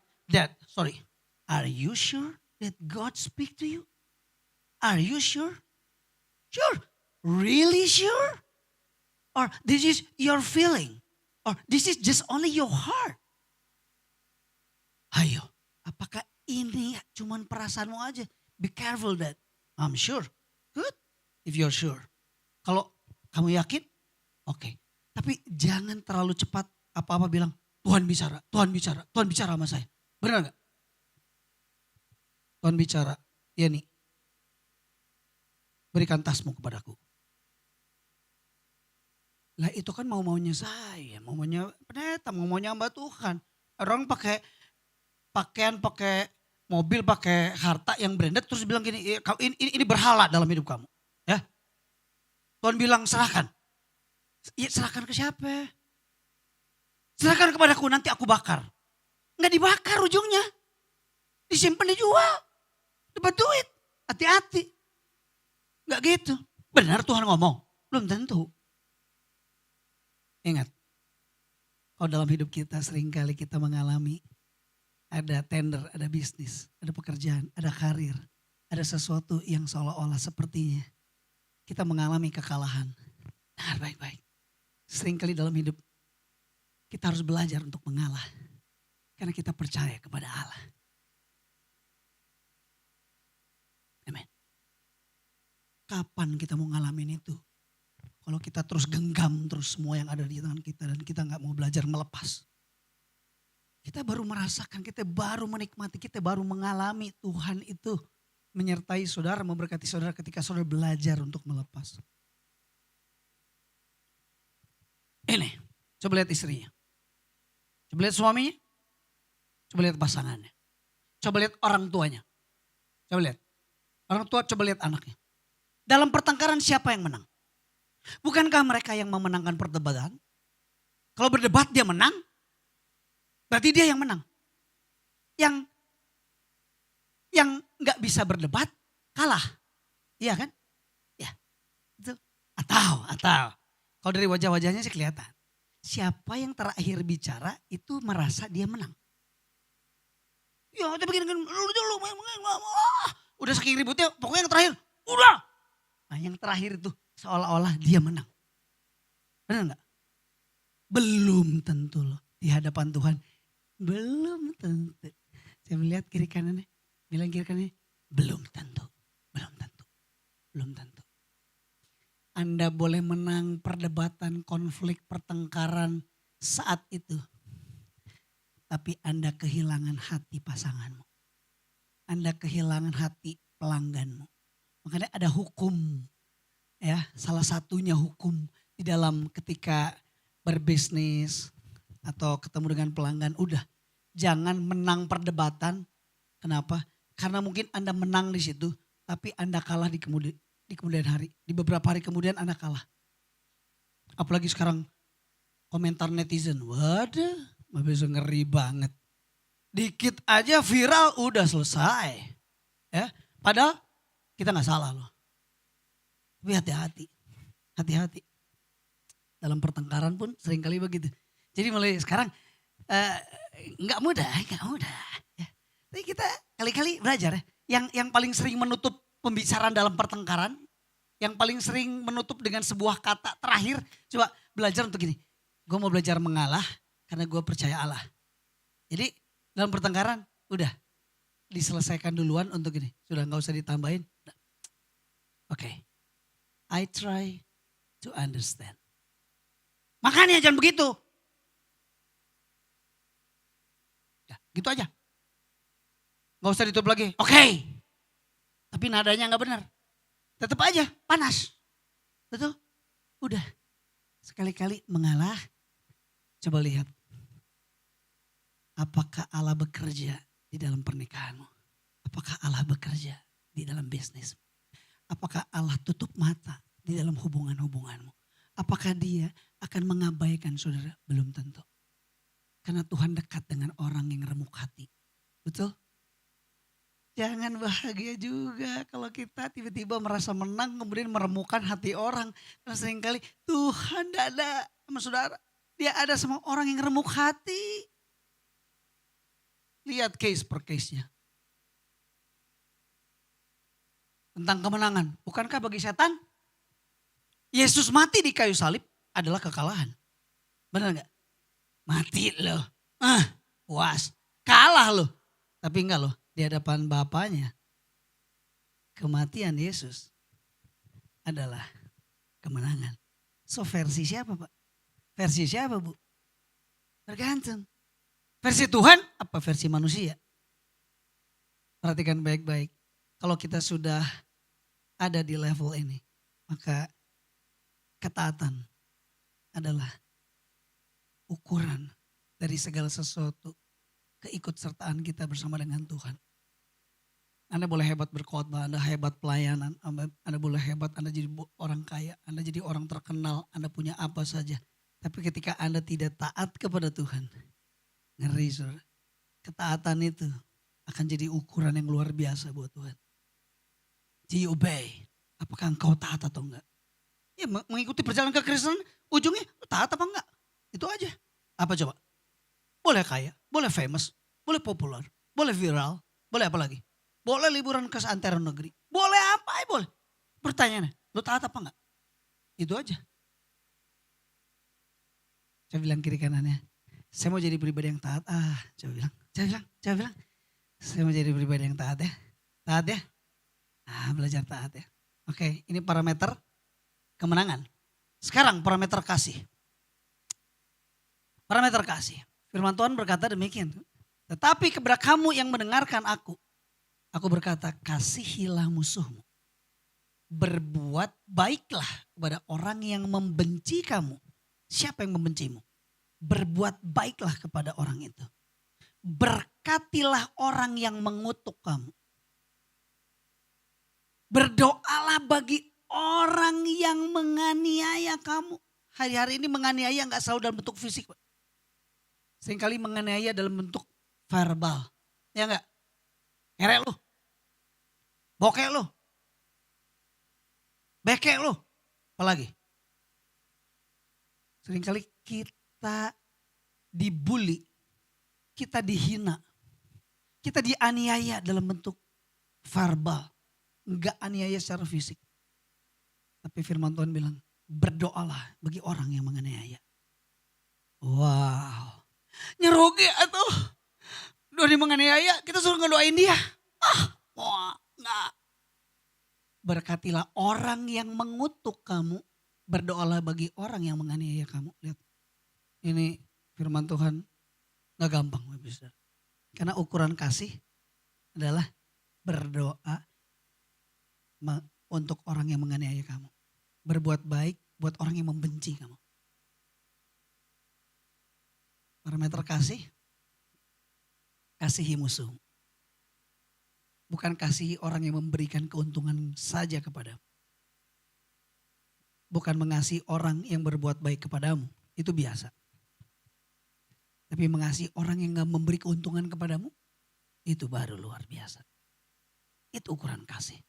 are you sure that God speak to you? Are you sure? Sure. Really sure? Or this is your feeling? Or this is just only your heart? Ayo, apakah ini cuman perasaanmu aja? Be careful that. I'm sure. Good. If you're sure. Kalau kamu yakin, oke. Tapi jangan terlalu cepat apa-apa bilang, Tuhan bicara, Tuhan bicara, Tuhan bicara sama saya. Benar gak? Tuhan bicara, ya nih. Berikan tasmu kepadaku. Lah itu kan mau-maunya saya, mau-maunya pendeta, mau-maunya hamba Tuhan. Orang pakai pakaian, pakai mobil, pakai harta yang branded terus bilang gini, ini berhala dalam hidup kamu. Ya. Tuhan bilang serahkan. Ya, serahkan ke siapa? Serahkan kepadaku, nanti aku bakar. Enggak dibakar ujungnya. Disimpan, dijual. Dapat duit. Hati-hati. Enggak gitu. Benar Tuhan ngomong? Belum tentu. Ingat. Kalau dalam hidup kita seringkali kita mengalami ada tender, ada bisnis, ada pekerjaan, ada karir. Ada sesuatu yang seolah-olah sepertinya kita mengalami kekalahan. Nah, baik-baik. Seringkali dalam hidup kita harus belajar untuk mengalah. Karena kita percaya kepada Allah. Amin. Kapan kita mau ngalamin itu? Kalau kita terus genggam terus semua yang ada di tangan kita dan kita gak mau belajar melepas. Kita baru merasakan, kita baru menikmati, kita baru mengalami Tuhan itu menyertai saudara, memberkati saudara ketika saudara belajar untuk melepas. Ini, coba lihat istrinya. Coba lihat suaminya. Coba lihat pasangannya. Coba lihat orang tuanya. Coba lihat. Orang tua coba lihat anaknya. Dalam pertengkaran siapa yang menang? Bukankah mereka yang memenangkan perdebatan? Kalau berdebat dia menang, berarti dia yang menang. Yang nggak bisa berdebat kalah. Iya kan? Ya. Itu. Atau. Kalau dari wajah-wajahnya sih kelihatan. Siapa yang terakhir bicara itu merasa dia menang. Ya udah begini kan. Udah saking ributnya pokoknya yang terakhir. Udah. Nah yang terakhir itu seolah-olah dia menang. Benar gak? Belum tentu loh di hadapan Tuhan. Belum tentu. Saya melihat kiri kanannya. Bilang kiri kanannya. Belum tentu. Anda boleh menang perdebatan, konflik, pertengkaran saat itu. Tapi Anda kehilangan hati pasanganmu. Anda kehilangan hati pelangganmu. Makanya ada hukum. Ya, salah satunya hukum di dalam ketika berbisnis atau ketemu dengan pelanggan. Udah, jangan menang perdebatan. Kenapa? Karena mungkin Anda menang di situ, tapi Anda kalah di kemudian hari. Di beberapa hari kemudian Anda kalah. Apalagi sekarang komentar netizen. Waduh, bisa ngeri banget. Dikit aja viral udah selesai. Ya, padahal kita gak salah loh. Tapi hati-hati. Dalam pertengkaran pun seringkali begitu. Jadi mulai sekarang gak mudah. Ya. Tapi kita kali-kali belajar ya. Yang paling sering menutup pembicaraan dalam pertengkaran, yang paling sering menutup dengan sebuah kata terakhir, coba belajar untuk gini. Gue mau belajar mengalah karena gue percaya Allah. Jadi dalam pertengkaran udah diselesaikan duluan untuk gini. Sudah gak usah ditambahin. Oke. I try to understand. Makanya jangan begitu. Ya, gitu aja. Gak usah ditutup lagi. Oke. Tapi nadanya gak benar. Tetap aja panas. Betul? Udah. Sekali-kali mengalah. Coba lihat. Apakah Allah bekerja di dalam pernikahanmu? Apakah Allah bekerja di dalam bisnis? Apakah Allah tutup mata di dalam hubungan-hubunganmu? Apakah dia akan mengabaikan saudara? Belum tentu. Karena Tuhan dekat dengan orang yang remuk hati. Betul? Jangan bahagia juga kalau kita tiba-tiba merasa menang kemudian meremukkan hati orang. Karena seringkali Tuhan tidak ada sama saudara. Dia ada sama orang yang remuk hati. Lihat case per case-nya. Tentang kemenangan. Bukankah bagi setan Yesus mati di kayu salib adalah kekalahan? Benar gak? Mati loh. Puas. Kalah loh. Tapi enggak loh. Di hadapan Bapaknya. Kematian Yesus adalah kemenangan. So versi siapa Pak? Versi siapa Bu? Tergantung. Versi Tuhan apa versi manusia? Perhatikan baik-baik. Kalau kita sudah ada di level ini. Maka ketaatan adalah ukuran dari segala sesuatu keikutsertaan kita bersama dengan Tuhan. Anda boleh hebat berkhotbah, Anda hebat pelayanan, Anda boleh hebat, Anda jadi orang kaya, Anda jadi orang terkenal, Anda punya apa saja. Tapi ketika Anda tidak taat kepada Tuhan, ngeri saudara. Ketaatan itu akan jadi ukuran yang luar biasa buat Tuhan. Do you obey? Apakah engkau taat atau enggak? Ya mengikuti perjalanan kekristenan ujungnya taat apa enggak? Itu aja. Apa coba? Boleh kaya, boleh famous, boleh populer, boleh viral, boleh apa lagi? Boleh liburan ke seantero negeri. Boleh apa ya boleh. Pertanyaannya, lo taat apa enggak? Itu aja. Saya bilang kiri kanannya, saya mau jadi pribadi yang taat. Coba bilang. Saya mau jadi pribadi yang taat ya. Taat ya. Belajar taat ya. Oke, ini parameter kemenangan. Sekarang parameter kasih. Parameter kasih. Firman Tuhan berkata demikian. Tetapi kepada kamu yang mendengarkan aku berkata, kasihilah musuhmu. Berbuat baiklah kepada orang yang membenci kamu. Siapa yang membencimu? Berbuat baiklah kepada orang itu. Berkatilah orang yang mengutuk kamu. Berdoalah bagi orang yang menganiaya kamu. Hari-hari ini menganiaya gak selalu dalam bentuk fisik. Seringkali menganiaya dalam bentuk verbal. Ya enggak? Ngerek lu. Bokek lu. Bekek lu. Apalagi? Seringkali kita dibully. Kita dihina. Kita dianiaya dalam bentuk verbal. Enggak aniaya secara fisik. Tapi firman Tuhan bilang, berdoalah bagi orang yang menganiaya. Wow. Nyeroge atau doa menganiaya, kita suruh ngedoain dia. Enggak. Berkatilah orang yang mengutuk kamu, berdoalah bagi orang yang menganiaya kamu. Lihat, ini firman Tuhan gak gampang. Karena ukuran kasih adalah berdoa untuk orang yang menganiaya kamu. Berbuat baik buat orang yang membenci kamu. Parameter kasih, kasihi musuh. Bukan kasihi orang yang memberikan keuntungan saja kepadamu. Bukan mengasihi orang yang berbuat baik kepadamu, itu biasa. Tapi mengasihi orang yang gak memberi keuntungan kepadamu, itu baru luar biasa. Itu ukuran kasih.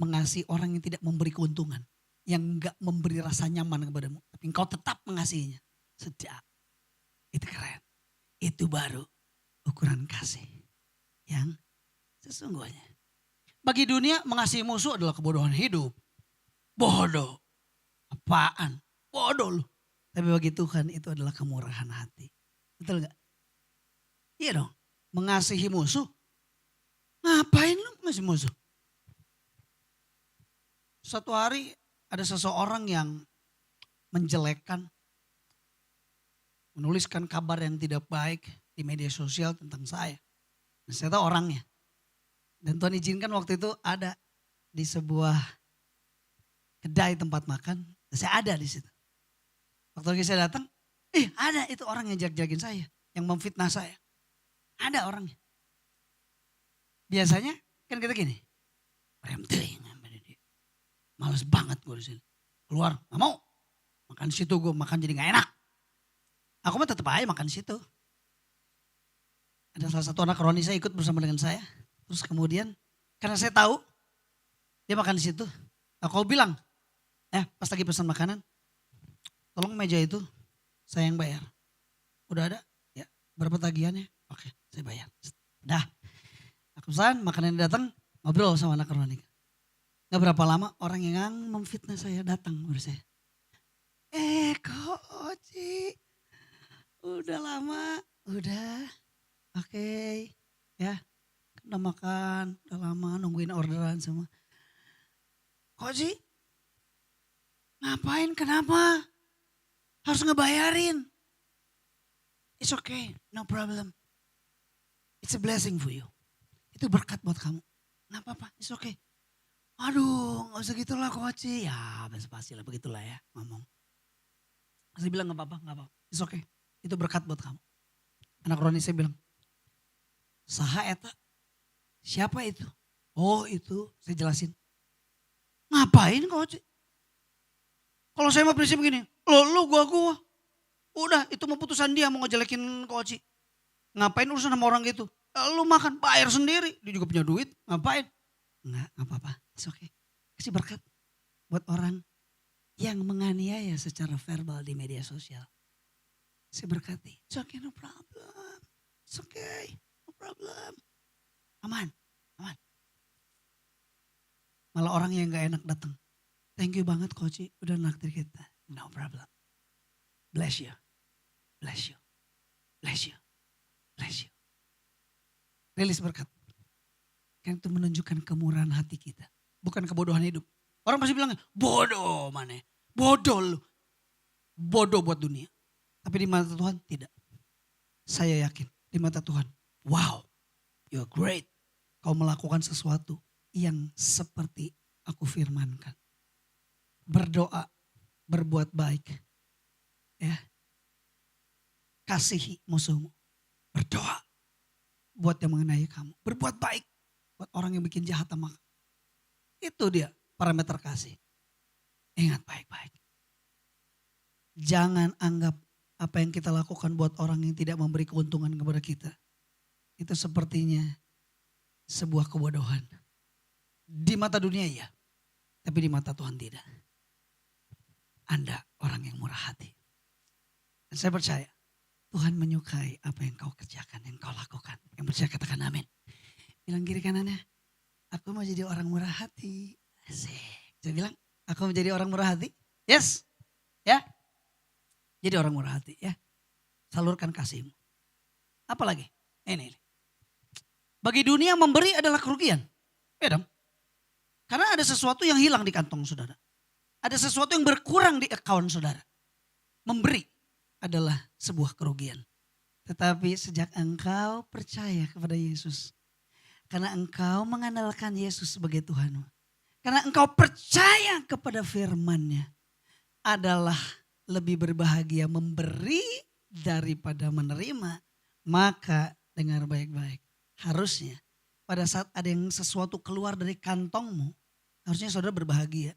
Mengasihi orang yang tidak memberi keuntungan, yang gak memberi rasa nyaman kepadamu, tapi engkau tetap mengasihinya. Sedap. Itu keren. Itu baru ukuran kasih yang sesungguhnya. Bagi dunia mengasihi musuh adalah kebodohan hidup. Bodoh. Apaan? Bodoh lu. Tapi bagi Tuhan itu adalah kemurahan hati. Betul gak? Iya dong. Mengasihi musuh. Ngapain lu mengasihi musuh? Suatu hari ada seseorang yang menjelekkan, menuliskan kabar yang tidak baik di media sosial tentang saya. Saya tahu orangnya. Dan Tuhan izinkan waktu itu ada di sebuah kedai tempat makan. Saya ada di situ. Waktu lagi saya datang, ada itu orang yang jelek-jelekin saya. Yang memfitnah saya. Ada orangnya. Biasanya kan kita gini. Rem teling. Males banget gue di sini. Keluar, gak mau. Makan di situ gue makan jadi gak enak. Aku mah tetap aja makan di situ. Ada salah satu anak Roni saya ikut bersama dengan saya. Terus kemudian karena saya tahu dia makan di situ. Aku bilang, pas lagi pesan makanan, tolong meja itu saya yang bayar. Udah ada? Ya, berapa tagihannya? Oke, saya bayar. Dah, aku pesan, makanan datang, ngobrol sama anak Roni. Gak berapa lama orang yang memfitnah saya datang menurut saya. Coach, udah lama, udah, oke, ya, udah makan, udah lama nungguin orderan semua. Coach, ngapain, kenapa? Harus ngebayarin. It's okay, no problem. It's a blessing for you. Itu berkat buat kamu. Nggak apa-apa, it's okay. Aduh, gak usah gitu lah Coach. Ya, basa-basi lah, begitulah ya ngomong. Saya bilang gak apa-apa. It's okay. Itu berkat buat kamu. Anak Roni saya bilang, saha eta? Siapa itu? Oh itu, saya jelasin. Ngapain Coach? Kalau saya mau prinsip begini, lu gua. Udah, itu mau putusan dia mau ngejelekin Coach. Ngapain urusan sama orang gitu? Lu makan, bayar sendiri. Dia juga punya duit, ngapain? Enggak apa-apa, it's okay. Kasih berkat buat orang yang menganiaya secara verbal di media sosial. Saya berkati, it's okay, no problem. It's okay, no problem. Aman. Malah orang yang gak enak datang. Thank you banget Coach, udah naktir kita. No problem. Bless you. Rilis berkat. Kan itu menunjukkan kemurahan hati kita. Bukan kebodohan hidup. Orang pasti bilang, bodoh mana? Bodoh lu. Bodoh buat dunia. Tapi di mata Tuhan tidak. Saya yakin di mata Tuhan. Wow, you're great. Kau melakukan sesuatu yang seperti aku firmankan. Berdoa, berbuat baik. Ya. Kasihi musuhmu. Berdoa buat yang mengenai kamu. Berbuat baik buat orang yang bikin jahat sama kamu. Itu dia parameter kasih. Ingat baik-baik. Jangan anggap apa yang kita lakukan buat orang yang tidak memberi keuntungan kepada kita. Itu sepertinya sebuah kebodohan. Di mata dunia iya, tapi di mata Tuhan tidak. Anda orang yang murah hati. Dan saya percaya Tuhan menyukai apa yang kau kerjakan, yang kau lakukan. Yang percaya katakan amin. Bilang kiri kanannya, aku mau jadi orang murah hati. Asik. Saya bilang, aku mau jadi orang murah hati. Yes. Ya. Jadi orang murah hati ya. Salurkan kasihmu. Apalagi? Ini. Bagi dunia memberi adalah kerugian. Ya dong. Karena ada sesuatu yang hilang di kantong saudara. Ada sesuatu yang berkurang di account saudara. Memberi adalah sebuah kerugian. Tetapi sejak engkau percaya kepada Yesus. Karena engkau mengandalkan Yesus sebagai Tuhan. Karena engkau percaya kepada firman-Nya. Adalah lebih berbahagia memberi daripada menerima. Maka dengar baik-baik. Harusnya pada saat ada yang sesuatu keluar dari kantongmu. Harusnya saudara berbahagia.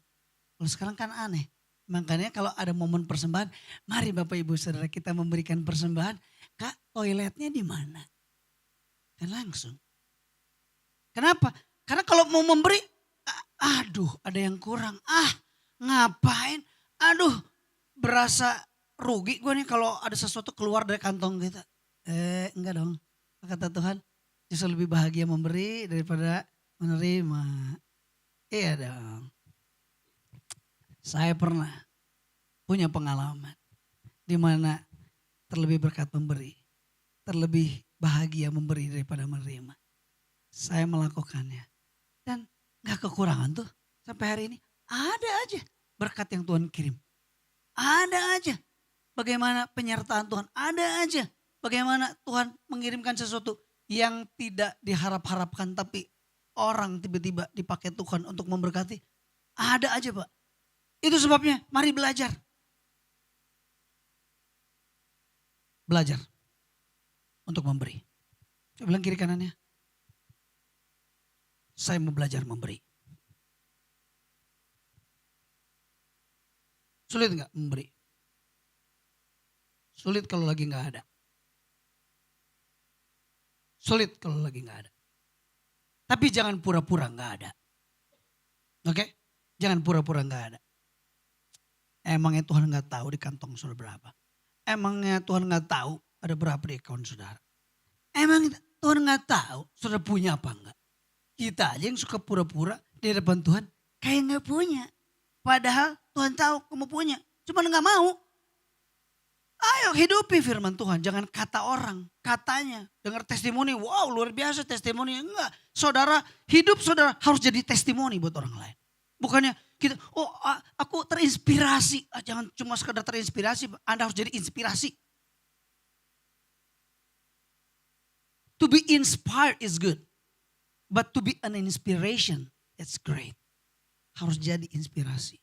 Kalau sekarang kan aneh. Makanya kalau ada momen persembahan. Mari Bapak Ibu Saudara kita memberikan persembahan. Kak toiletnya di mana? Kan langsung. Kenapa? Karena kalau mau memberi, aduh ada yang kurang. Ngapain? Aduh berasa rugi gue nih kalau ada sesuatu keluar dari kantong kita. Enggak dong. Kata Tuhan, justru lebih bahagia memberi daripada menerima. Iya dong. Saya pernah punya pengalaman. Di mana terlebih berkat memberi. Terlebih bahagia memberi daripada menerima. Saya melakukannya. Dan gak kekurangan tuh sampai hari ini. Ada aja berkat yang Tuhan kirim. Ada aja. Bagaimana penyertaan Tuhan. Ada aja. Bagaimana Tuhan mengirimkan sesuatu yang tidak diharap-harapkan tapi orang tiba-tiba dipakai Tuhan untuk memberkati. Ada aja Pak. Itu sebabnya mari belajar. Belajar untuk memberi. Coba bilang kiri kanannya. Saya mau belajar memberi. Sulit nggak memberi? Sulit kalau lagi nggak ada. Sulit kalau lagi nggak ada. Tapi jangan pura-pura nggak ada. Oke? Jangan pura-pura nggak ada. Emangnya Tuhan nggak tahu di kantong saudara berapa? Emangnya Tuhan nggak tahu ada berapa di akun saudara? Emang Tuhan nggak tahu saudara punya apa enggak? Kita aja yang suka pura-pura di depan Tuhan kayak nggak punya. Padahal Tuhan tahu kamu punya, cuma nggak mau. Ayo hidupi firman Tuhan, jangan kata orang, katanya. Dengar testimoni, wow luar biasa testimoni. Enggak, saudara hidup saudara harus jadi testimoni buat orang lain. Bukannya kita, aku terinspirasi. Jangan cuma sekedar terinspirasi, Anda harus jadi inspirasi. To be inspired is good. But to be an inspiration, it's great. Harus jadi inspirasi.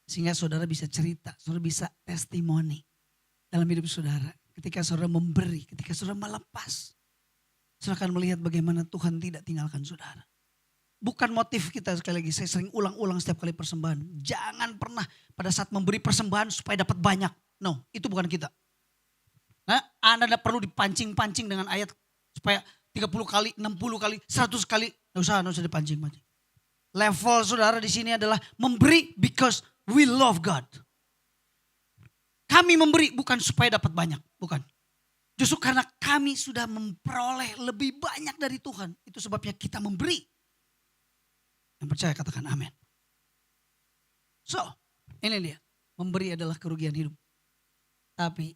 Sehingga saudara bisa cerita, saudara bisa testimoni dalam hidup saudara. Ketika saudara memberi, ketika saudara melepas. Saudara akan melihat bagaimana Tuhan tidak tinggalkan saudara. Bukan motif kita, sekali lagi saya sering ulang-ulang setiap kali persembahan. Jangan pernah pada saat memberi persembahan supaya dapat banyak. No, itu bukan kita. Nah, Anda tidak perlu dipancing-pancing dengan ayat supaya 30 kali, 60 kali, 100 kali. Nggak usah dipancing-pancing. Level saudara di sini adalah memberi because we love God. Kami memberi bukan supaya dapat banyak, bukan. Justru karena kami sudah memperoleh lebih banyak dari Tuhan. Itu sebabnya kita memberi. Yang percaya katakan amin. So, ini dia. Memberi adalah kerugian hidup. Tapi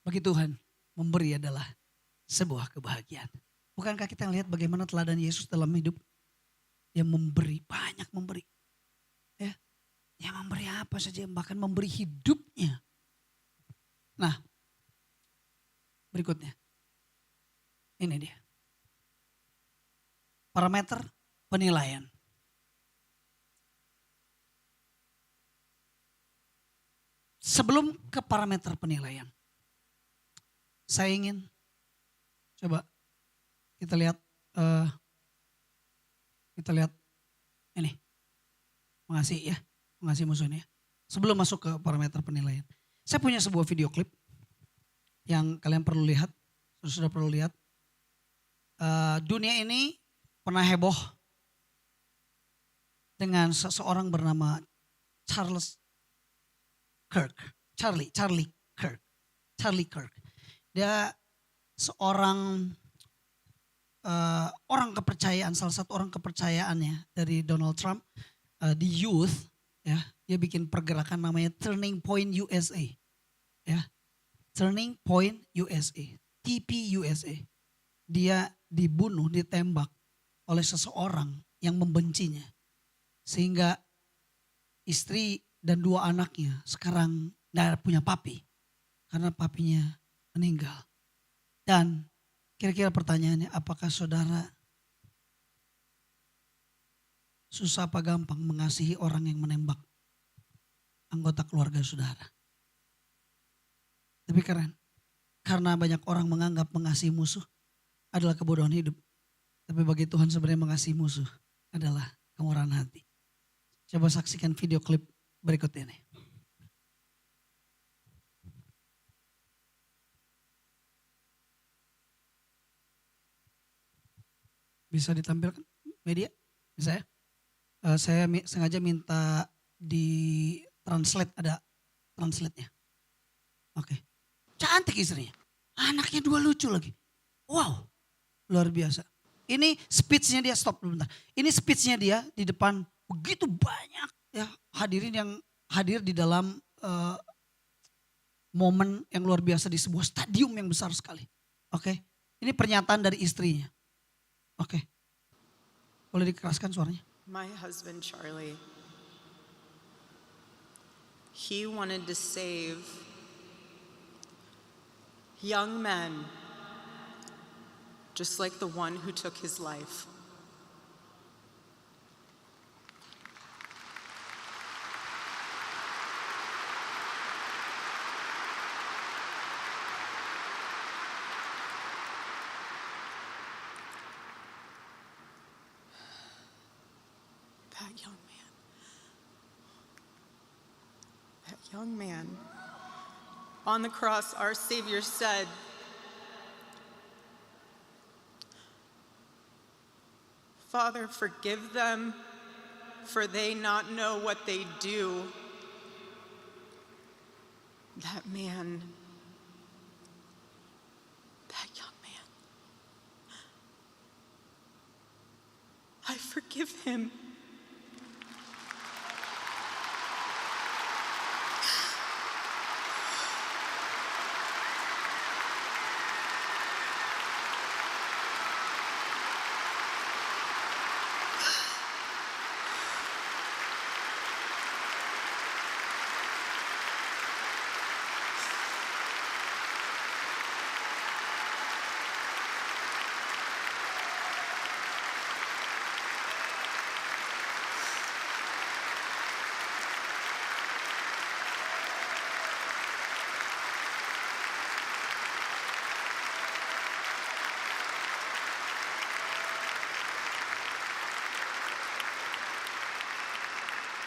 bagi Tuhan, memberi adalah sebuah kebahagiaan. Bukankah kita lihat bagaimana teladan Yesus dalam hidup? Dia memberi, banyak memberi. Ya, yang memberi apa saja, bahkan memberi hidupnya. Nah, berikutnya. Ini dia. Parameter penilaian. Sebelum ke parameter penilaian, saya ingin coba kita lihat ini, mengasihi musuhnya. Sebelum masuk ke parameter penilaian, saya punya sebuah video klip yang kalian perlu lihat, sudah perlu lihat. Dunia ini pernah heboh dengan seseorang bernama Charlie Kirk. Dia seorang orang kepercayaan, salah satu orang kepercayaannya dari Donald Trump di youth, ya. Dia bikin pergerakan namanya Turning Point USA, ya. Turning Point USA, TPUSA. Dia dibunuh, ditembak oleh seseorang yang membencinya. Sehingga istri dan 2 anaknya sekarang tidak punya papi. Karena papinya meninggal. Dan kira-kira pertanyaannya, apakah saudara susah apa gampang mengasihi orang yang menembak anggota keluarga saudara? Tapi keren. Karena banyak orang menganggap mengasihi musuh adalah kebodohan hidup. Tapi bagi Tuhan sebenarnya mengasihi musuh adalah kemurahan hati. Coba saksikan video klip berikut ini. Bisa ditampilkan media? Bisa ya? Saya sengaja minta di translate, ada translate-nya. Oke. Cantik istrinya. Anaknya 2 lucu lagi. Wow, luar biasa. Ini speech-nya dia, stop dulu bentar. Ini speech-nya dia di depan begitu banyak ya hadirin yang hadir di dalam momen yang luar biasa di sebuah stadium yang besar sekali. Oke. Ini pernyataan dari istrinya. Oke. Boleh dikeraskan suaranya? My husband, Charlie, he wanted to save young men just like the one who took his life. That young man. On the cross, our Savior said, "Father, forgive them, for they not know what they do." That man, that young man, I forgive him.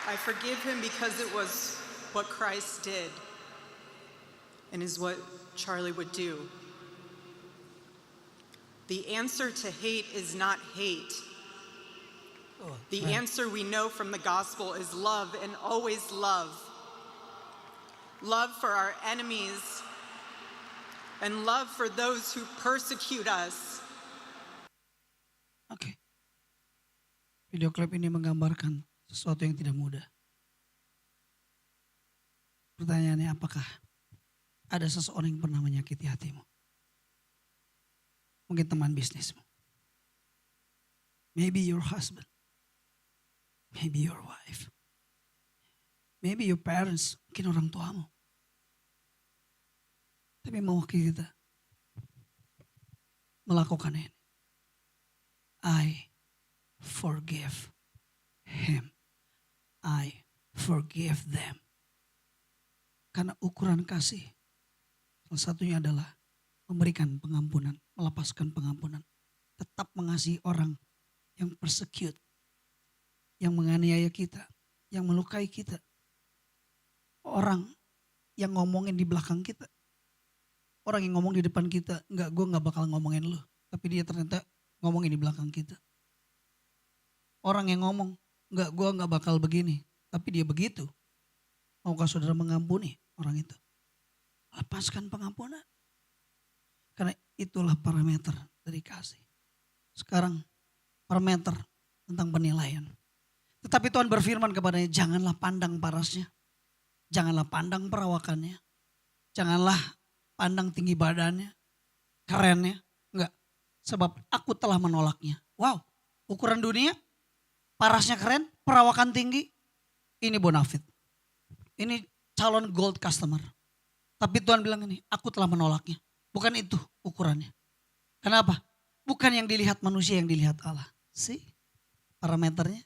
I forgive him because it was what Christ did and is what Charlie would do. The answer to hate is not hate. The answer we know from the gospel is love, and always love. Love for our enemies and love for those who persecute us. Oke. Video klip ini menggambarkan sesuatu yang tidak mudah. Pertanyaannya, apakah ada seseorang yang pernah menyakiti hatimu? Mungkin teman bisnismu. Maybe your husband. Maybe your wife. Maybe your parents. Mungkin orang tuamu. Tapi mau kita melakukan ini. I forgive him. I forgive them. Karena ukuran kasih salah satunya adalah memberikan pengampunan, melepaskan pengampunan. Tetap mengasihi orang yang persecute, yang menganiaya kita, yang melukai kita. Orang yang ngomongin di belakang kita. Orang yang ngomong di depan kita, enggak, gue gak bakal ngomongin lu. Tapi dia ternyata ngomongin di belakang kita. Orang yang ngomong, enggak, gue gak bakal begini. Tapi dia begitu. Maukah saudara mengampuni orang itu? Lepaskan pengampunan. Karena itulah parameter dari kasih. Sekarang parameter tentang penilaian. Tetapi Tuhan berfirman kepadanya, janganlah pandang parasnya. Janganlah pandang perawakannya. Janganlah pandang tinggi badannya. Kerennya. Enggak. Sebab aku telah menolaknya. Wow. Ukuran dunia. Parasnya keren. Perawakan tinggi. Ini bonafit. Ini calon gold customer. Tapi Tuhan bilang ini, aku telah menolaknya. Bukan itu ukurannya. Kenapa? Bukan yang dilihat manusia, yang dilihat Allah. See? Parameternya.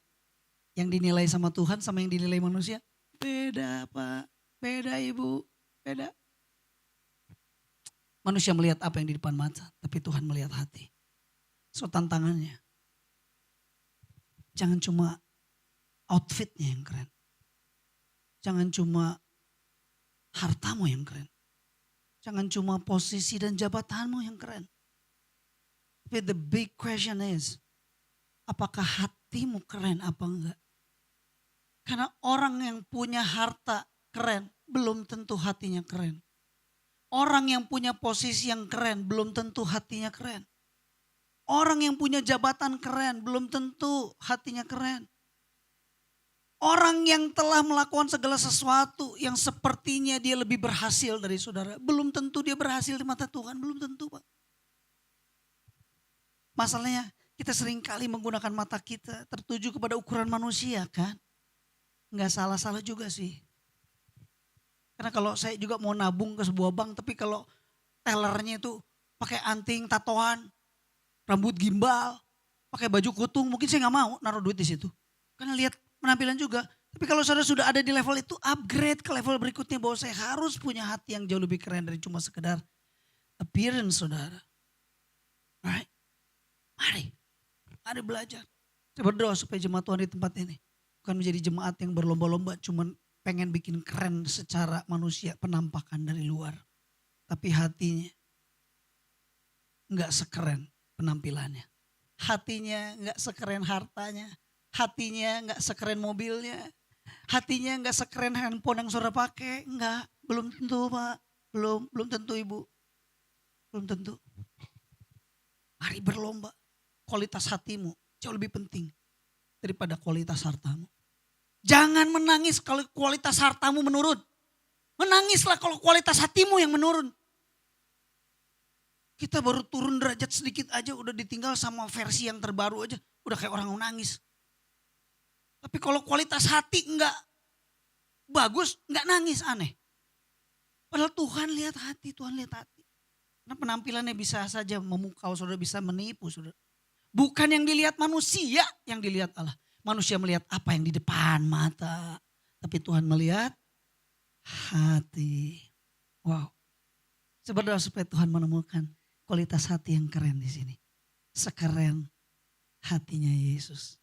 Yang dinilai sama Tuhan sama yang dinilai manusia. Beda Pak. Beda Ibu. Beda. Manusia melihat apa yang di depan mata. Tapi Tuhan melihat hati. So tantangannya. Jangan cuma outfitnya yang keren. Jangan cuma hartamu yang keren. Jangan cuma posisi dan jabatanmu yang keren. Tapi the big question is, apakah hatimu keren apa enggak? Karena orang yang punya harta keren, belum tentu hatinya keren. Orang yang punya posisi yang keren, belum tentu hatinya keren. Orang yang punya jabatan keren, belum tentu hatinya keren. Orang yang telah melakukan segala sesuatu yang sepertinya dia lebih berhasil dari saudara. Belum tentu dia berhasil di mata Tuhan, belum tentu Pak. Masalahnya kita seringkali menggunakan mata kita tertuju kepada ukuran manusia kan. Enggak salah-salah juga sih. Karena kalau saya juga mau nabung ke sebuah bank, tapi kalau tellernya itu pakai anting, tatoan. rambut gimbal, pakai baju kutung, mungkin saya nggak mau naruh duit di situ. Karena lihat penampilan juga. Tapi kalau saudara sudah ada di level itu, upgrade ke level berikutnya bahwa saya harus punya hati yang jauh lebih keren dari cuma sekedar appearance saudara. Alright? Mari belajar. Saya berdoa supaya jemaat Tuhan di tempat ini bukan menjadi jemaat yang berlomba-lomba cuman pengen bikin keren secara manusia penampakan dari luar. Tapi hatinya nggak sekeren penampilannya. Hatinya nggak sekeren hartanya. Hatinya nggak sekeren mobilnya. Hatinya nggak sekeren handphone yang saudara pakai. Enggak, belum tentu Pak. Belum tentu Ibu. Belum tentu. Mari berlomba. Kualitas hatimu jauh lebih penting daripada kualitas hartamu. Jangan menangis kalau kualitas hartamu menurun. Menangislah kalau kualitas hatimu yang menurun. Kita baru turun derajat sedikit aja udah ditinggal sama versi yang terbaru aja. Udah kayak orang nangis. Tapi kalau kualitas hati enggak bagus, enggak nangis, aneh. Padahal Tuhan lihat hati, Tuhan lihat hati. Karena penampilannya bisa saja memukau, saudara bisa menipu, saudara. Bukan yang dilihat manusia, yang dilihat Allah. Manusia melihat apa yang di depan mata. Tapi Tuhan melihat hati. Wow. Saya berdoa supaya Tuhan menemukan kualitas hati yang keren di sini. Sekeren hatinya Yesus.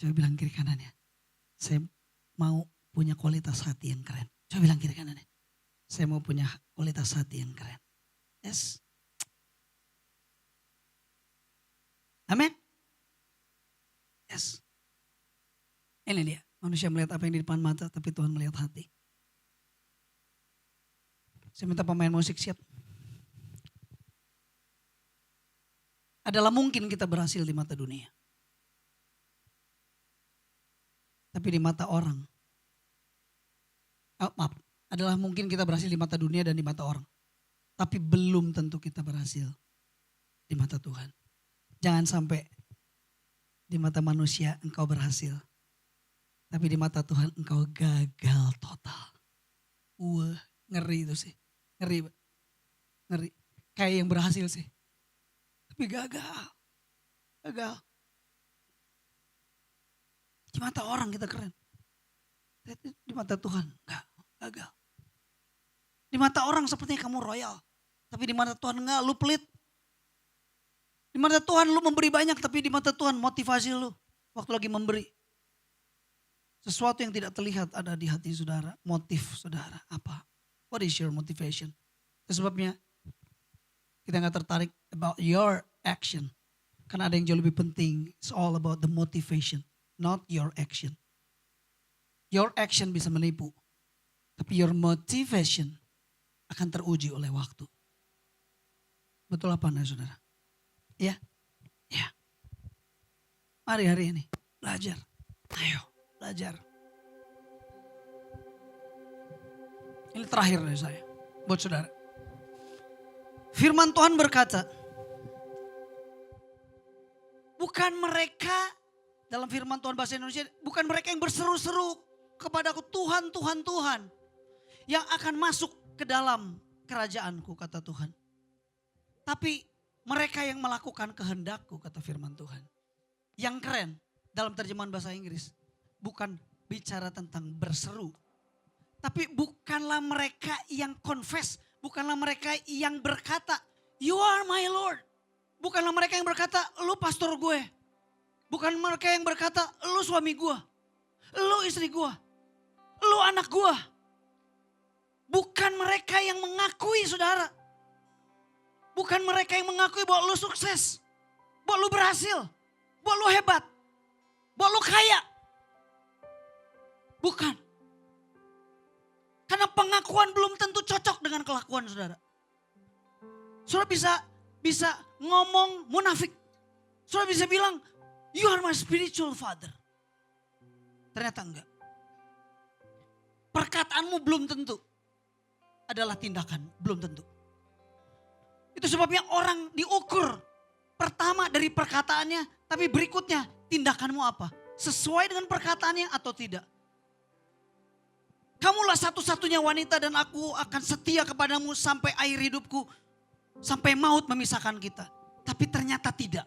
Coba bilang kiri kanannya. Saya mau punya kualitas hati yang keren. Coba bilang kiri kanannya. Saya mau punya kualitas hati yang keren. Yes. Amin. Yes. Ini dia. Manusia melihat apa yang di depan mata, tapi Tuhan melihat hati. Saya minta pemain musik siap. Adalah mungkin kita berhasil di mata dunia. Tapi di mata orang. Adalah mungkin kita berhasil di mata dunia dan di mata orang. Tapi belum tentu kita berhasil di mata Tuhan. Jangan sampai di mata manusia engkau berhasil. Tapi di mata Tuhan engkau gagal total. Wah, ngeri itu sih. Ngeri. Kayak yang berhasil sih. Tapi gagal. Di mata orang kita keren. Di mata Tuhan enggak, gagal. Di mata orang sepertinya kamu royal. Tapi di mata Tuhan enggak, lu pelit. Di mata Tuhan lu memberi banyak, tapi di mata Tuhan motivasi lu waktu lagi memberi. Sesuatu yang tidak terlihat ada di hati saudara, motif saudara apa? What is your motivation? Itu sebabnya kita gak tertarik about your action. Karena ada yang jauh lebih penting, it's all about the motivation, not your action. Your action bisa menipu, tapi your motivation akan teruji oleh waktu. Betul apa anda saudara? Ya. Mari hari ini belajar. Ayo belajar. Ini terakhir dari saya buat saudara. Firman Tuhan berkata, bukan mereka dalam firman Tuhan bahasa Indonesia, bukan mereka yang berseru-seru kepadaku Tuhan, Tuhan, Tuhan, yang akan masuk ke dalam kerajaanku, kata Tuhan. Tapi mereka yang melakukan kehendakku, kata firman Tuhan. Yang keren dalam terjemahan bahasa Inggris, bukan bicara tentang berseru. Tapi bukanlah mereka yang confess, bukanlah mereka yang berkata, you are my Lord. Bukanlah mereka yang berkata, lu pastor gue. Bukan mereka yang berkata, lu suami gue. Lu istri gue. Lu anak gue. Bukan mereka yang mengakui saudara. Bukan mereka yang mengakui bahwa lu sukses. Bahwa lu berhasil. Bahwa lu hebat. Bahwa lu kaya. Bukan. Karena pengakuan belum tentu cocok dengan kelakuan saudara. Saudara bisa ngomong munafik. Saudara bisa bilang, you are my spiritual father. Ternyata enggak. Perkataanmu belum tentu adalah tindakan, belum tentu. Itu sebabnya orang diukur pertama dari perkataannya, tapi berikutnya tindakanmu apa? Sesuai dengan perkataannya atau tidak? Kamulah satu-satunya wanita dan aku akan setia kepadamu sampai akhir hidupku. sampai maut memisahkan kita. Tapi ternyata tidak.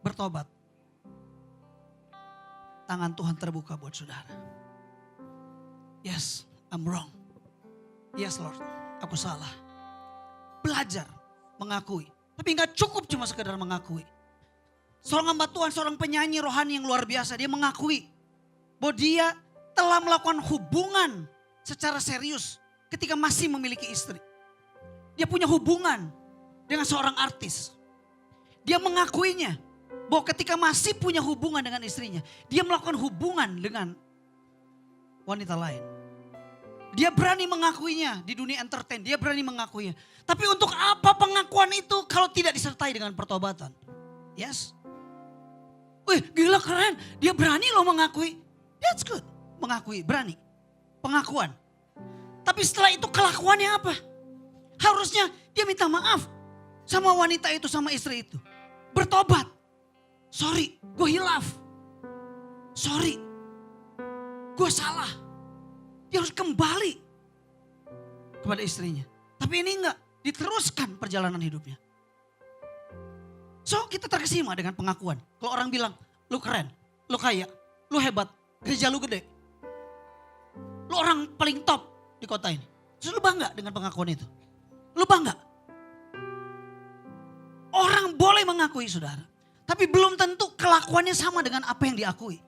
Bertobat. Tangan Tuhan terbuka buat saudara. Yes, I'm wrong. Yes Lord, aku salah. Belajar mengakui. Tapi gak cukup cuma sekedar mengakui. Seorang hamba Tuhan, seorang penyanyi rohani yang luar biasa. Dia mengakui bahwa dia telah melakukan hubungan secara serius ketika masih memiliki istri. Dia punya hubungan dengan seorang artis. Dia mengakuinya bahwa ketika masih punya hubungan dengan istrinya, dia melakukan hubungan dengan wanita lain. Dia berani mengakuinya di dunia entertain, dia berani mengakuinya. Tapi untuk apa pengakuan itu kalau tidak disertai dengan pertobatan? Yes. Wih, gila keren, dia berani loh mengakui. That's good, mengakui, berani. Pengakuan. Tapi setelah itu kelakuannya apa? Harusnya dia minta maaf sama wanita itu, sama istri itu. Bertobat. Sorry, gue hilaf. Sorry, gue salah. Dia harus kembali kepada istrinya. Tapi ini enggak, diteruskan perjalanan hidupnya. So kita terkesima dengan pengakuan. Kalau orang bilang, lu keren, lu kaya, lu hebat, gereja lu gede. Lu orang paling top di kota ini. Terus lu bangga dengan pengakuan itu? Lu bangga? Orang boleh mengakui saudara. Tapi belum tentu kelakuannya sama dengan apa yang diakui.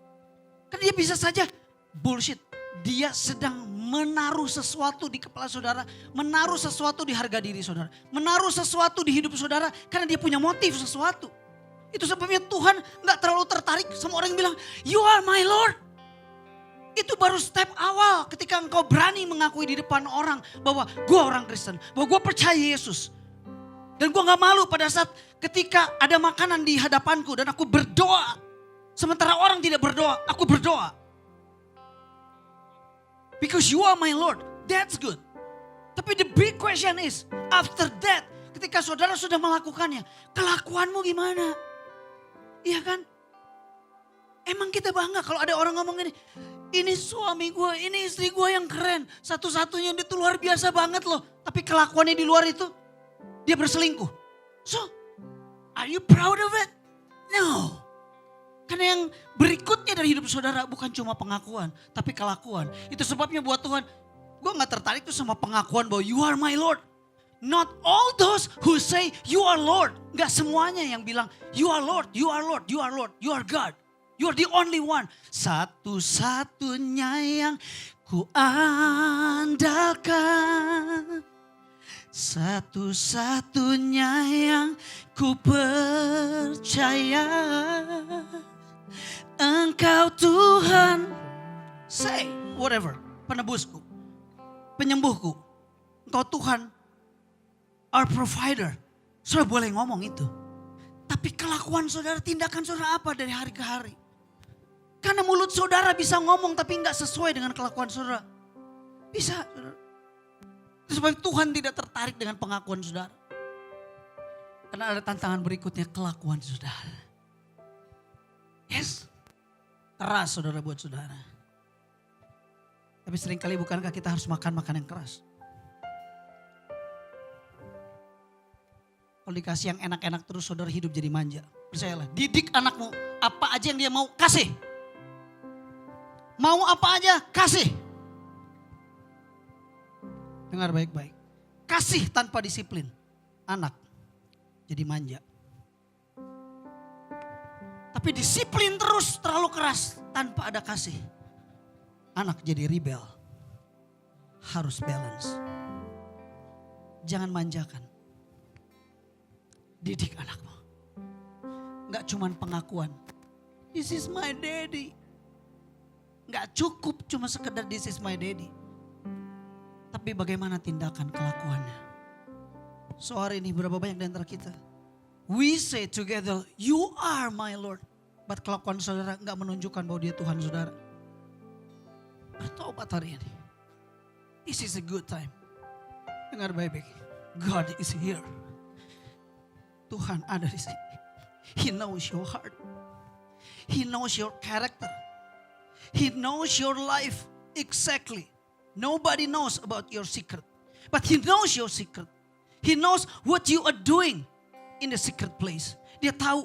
Kan dia bisa saja bullshit. Dia sedang menaruh sesuatu di kepala saudara. Menaruh sesuatu di harga diri saudara. Menaruh sesuatu di hidup saudara karena dia punya motif sesuatu. Itu sebabnya Tuhan gak terlalu tertarik sama orang yang bilang, you are my Lord. Itu baru step awal ketika engkau berani mengakui di depan orang bahwa gue orang Kristen. Bahwa gue percaya Yesus. Dan gue gak malu pada saat ketika ada makanan di hadapanku dan aku berdoa. Sementara orang tidak berdoa, aku berdoa. Because you are my Lord, that's good. Tapi the big question is, after that, ketika saudara sudah melakukannya, kelakuanmu gimana? Iya kan? Emang kita bangga kalau ada orang ngomong ini suami gue, ini istri gue yang keren. Satu-satunya dia tuh luar biasa banget loh. Tapi kelakuannya di luar itu, dia berselingkuh. So, are you proud of it? No. Karena yang berikutnya dari hidup saudara bukan cuma pengakuan, tapi kelakuan. Itu sebabnya buat Tuhan, gue gak tertarik tuh sama pengakuan bahwa you are my Lord. Not all those who say you are Lord. Gak semuanya yang bilang you are Lord, you are Lord, you are Lord, you are God. You are the only one. Satu-satunya yang ku andalkan. Satu-satunya yang ku percaya. Engkau Tuhan. Say whatever. Penebusku. Penyembuhku. Engkau Tuhan. Our provider. Saudara boleh ngomong itu. Tapi kelakuan saudara, tindakan saudara apa dari hari ke hari? Karena mulut saudara bisa ngomong tapi gak sesuai dengan kelakuan saudara. Bisa saudara. Sebab Tuhan tidak tertarik dengan pengakuan saudara. Karena ada tantangan berikutnya, kelakuan saudara. Yes. Keras saudara buat saudara. Tapi seringkali bukankah kita harus makan yang keras? Kalau dikasih yang enak-enak terus saudara hidup jadi manja. Percayalah, didik anakmu apa aja yang dia mau kasih. Mau apa aja kasih. Dengar baik-baik. Kasih tanpa disiplin. Anak jadi manja. Tapi disiplin terus terlalu keras tanpa ada kasih. Anak jadi rebel. Harus balance. Jangan manjakan. Didik anakmu. Gak cuman pengakuan. This is my daddy. Gak cukup cuma sekedar this is my daddy. Tapi bagaimana tindakan kelakuannya. So hari ini berapa banyak di antara kita. We say together, you are my Lord. But kelakuan saudara gak menunjukkan bahwa dia Tuhan saudara. Bertobat hari ini. This is a good time. Dengar baik-baik. God is here. Tuhan ada di sini. He knows your heart. He knows your character. He knows your life exactly. Nobody knows about your secret. But He knows your secret. He knows what you are doing in the secret place. Dia tahu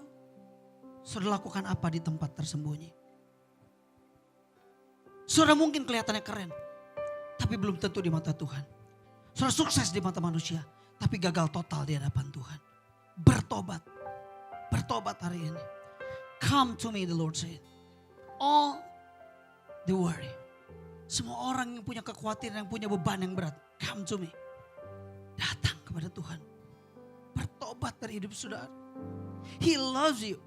saudara lakukan apa di tempat tersembunyi. Saudara mungkin kelihatannya keren, tapi belum tentu di mata Tuhan. Saudara sukses di mata manusia, tapi gagal total di hadapan Tuhan. Bertobat. Bertobat hari ini. Come to me, the Lord said. All the worry. Semua orang yang punya kekhawatiran, yang punya beban yang berat. Come to me. Datang kepada Tuhan. Bertobat dari hidup saudara. He loves you.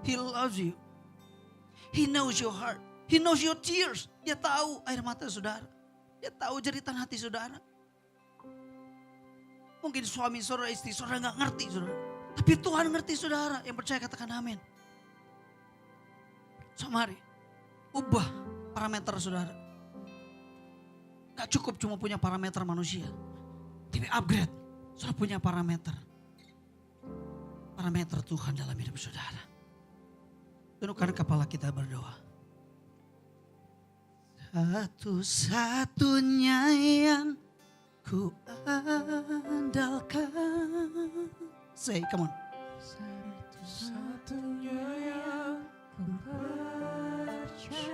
He loves you. He knows your heart. He knows your tears. Dia tahu air mata saudara. Dia tahu jeritan hati saudara. Mungkin suami saudara, istri saudara gak ngerti saudara. Tapi Tuhan ngerti saudara. Yang percaya katakan amin. So mari, ubah parameter saudara. Gak cukup cuma punya parameter manusia. Tapi upgrade. Saudara punya parameter. Parameter Tuhan dalam hidup saudara. Tundukkan kepala kita berdoa. Satu-satunya yang ku andalkan. Say, come on. Satu-satunya yang ku percaya,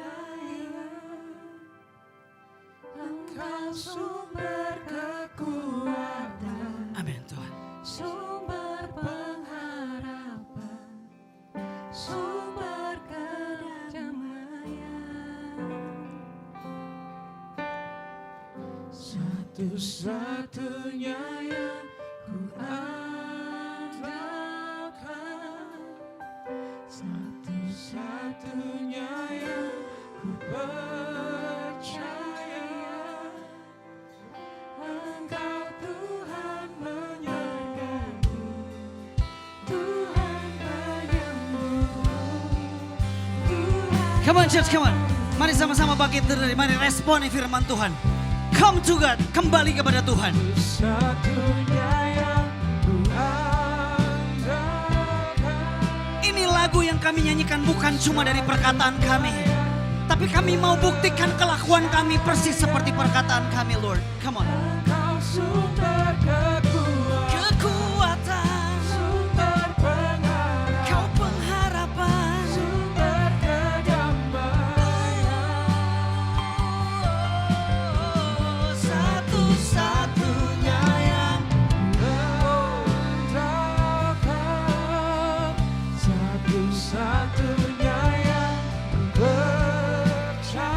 Engkau sumber kekuatan, Amin Tuhan. sumber pengharapan, sumber kedamaian. Satu-satunya yang ku andalkan, satu-satunya yang ku percaya, Engkau Tuhan menyergapku, Tuhan penyembuhku, Tuhan. Come on church, come on. Mari sama-sama bangkit berdiri. Mari responi firman Tuhan. Come to God. Kembali kepada Tuhan. Satunya yang ku andalkan. Ini lagu yang kami nyanyikan bukan cuma dari perkataan kami. Tapi kami mau buktikan kelakuan kami persis seperti perkataan kami, Lord. Come on. Engkau sumber kekuatan, Kekuatan, sumber pengharapan, Kau pengharapan. sumber kedamaian. Satu-satunya yang Andalkan, satu-satunya yang percaya,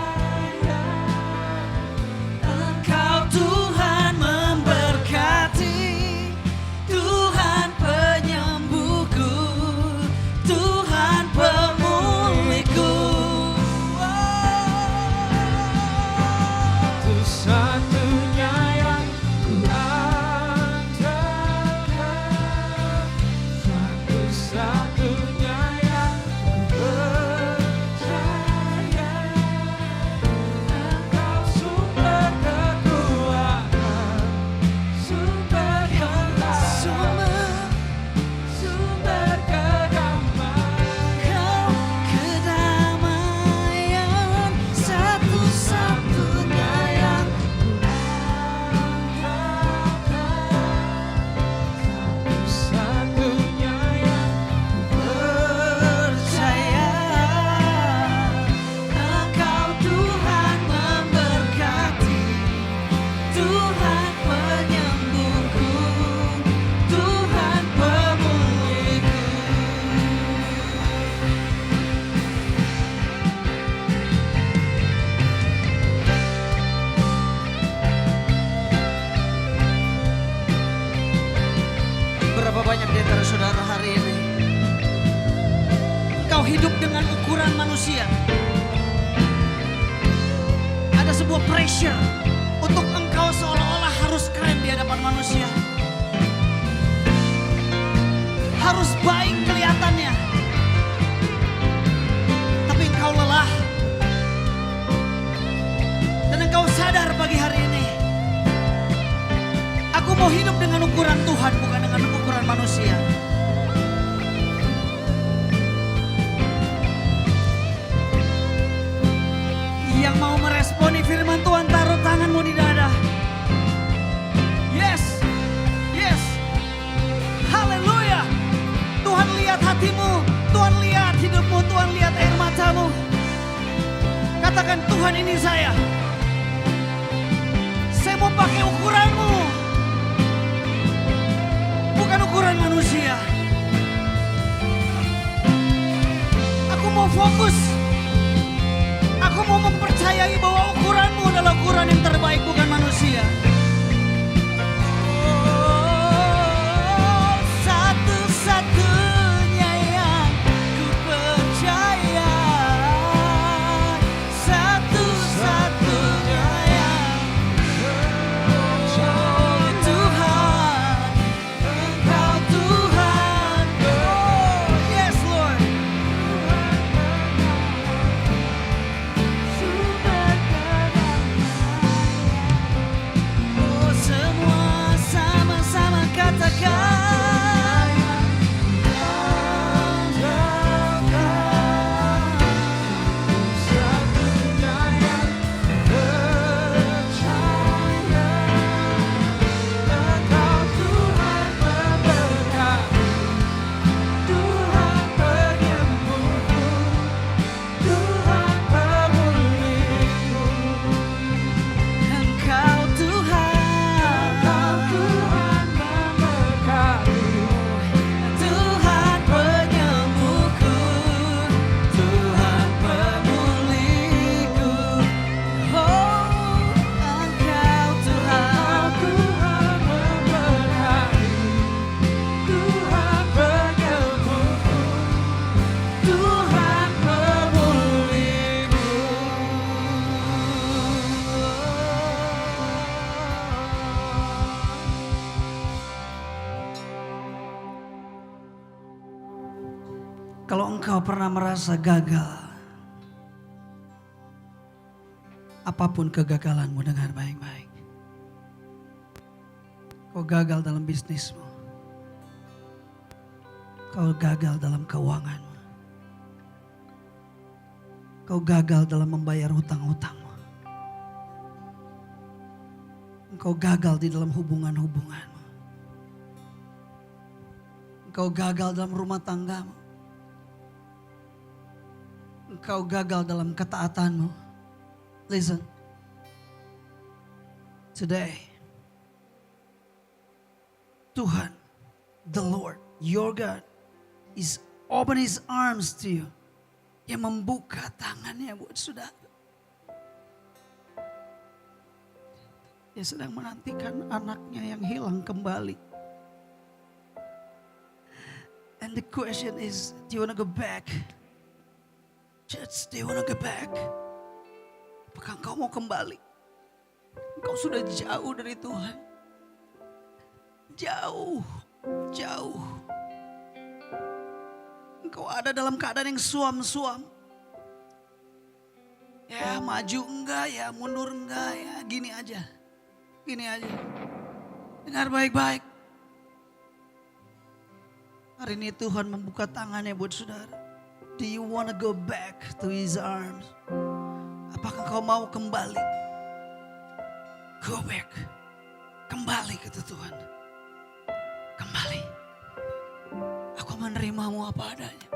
Engkau Tuhan memberkati, Tuhan penyembuhku, Tuhan pemulihku. satu-satunya yang ku andalkan, satu-satunya yang ku percaya, Engkau sumber kekuatan, sumber pengharapan, sumber kedamaian. Kau kedamaian, satu-satunya yang Satu-satunya yang percaya. Engkau Tuhan memberkati, Tuhan penyembuhku, Tuhan pemulihku. Berapa banyak di antara saudara hari ini engkau hidup dengan ukuran manusia? Ada sebuah pressure untuk engkau seolah-olah harus keren di hadapan manusia. Harus baik kelihatannya. Tapi engkau lelah. Dan engkau sadar pagi hari ini, aku mau hidup dengan ukuran Tuhan, bukan dengan ukuran manusia. Yang mau meresponi firman Tuhan, taruh tanganmu katakan, Tuhan ini saya. Saya mau pakai ukuranmu. Bukan ukuran manusia. Aku mau fokus. Aku mau mempercayai bahwa ukuranmu adalah ukuran yang terbaik, bukan manusia. Oh, satu-satunya yang ku percaya. Satu-satunya yang oh, Tuhan. Engkau Tuhan. Oh, yes Lord. Oh, semua sama-sama katakan. Engkau Tuhan. Tuhan penyembuhku, Tuhan pemulihku. Oh, Engkau Tuhan. Tuhan pemulihku. Kalau engkau pernah merasa gagal, apapun kegagalanmu, dengar baik-baik. Kau gagal dalam bisnismu. Kau gagal dalam keuanganmu. Kau gagal dalam membayar hutang-hutangmu. Engkau gagal di dalam hubungan-hubunganmu. Engkau gagal dalam rumah tanggamu. Engkau gagal dalam ketaatanmu. Listen. Today, Tuhan, the Lord, your God, is open His arms to you. Yang membuka tangannya buat saudara. Dia sedang menantikan anaknya yang hilang kembali. And the question is, do you want to go back? Church, do you want to go back? Apakah engkau mau kembali? Engkau sudah jauh dari Tuhan. Jauh, jauh. Engkau ada dalam keadaan yang suam-suam. Ya maju enggak, ya mundur enggak, ya gini aja. Gini aja. Dengar baik-baik. Hari ini Tuhan membuka tangannya buat saudara. Do you want to go back to His arms? Apakah kau mau kembali? Go back. Kembali kata Tuhan. Kembali. Aku menerimamu apa adanya.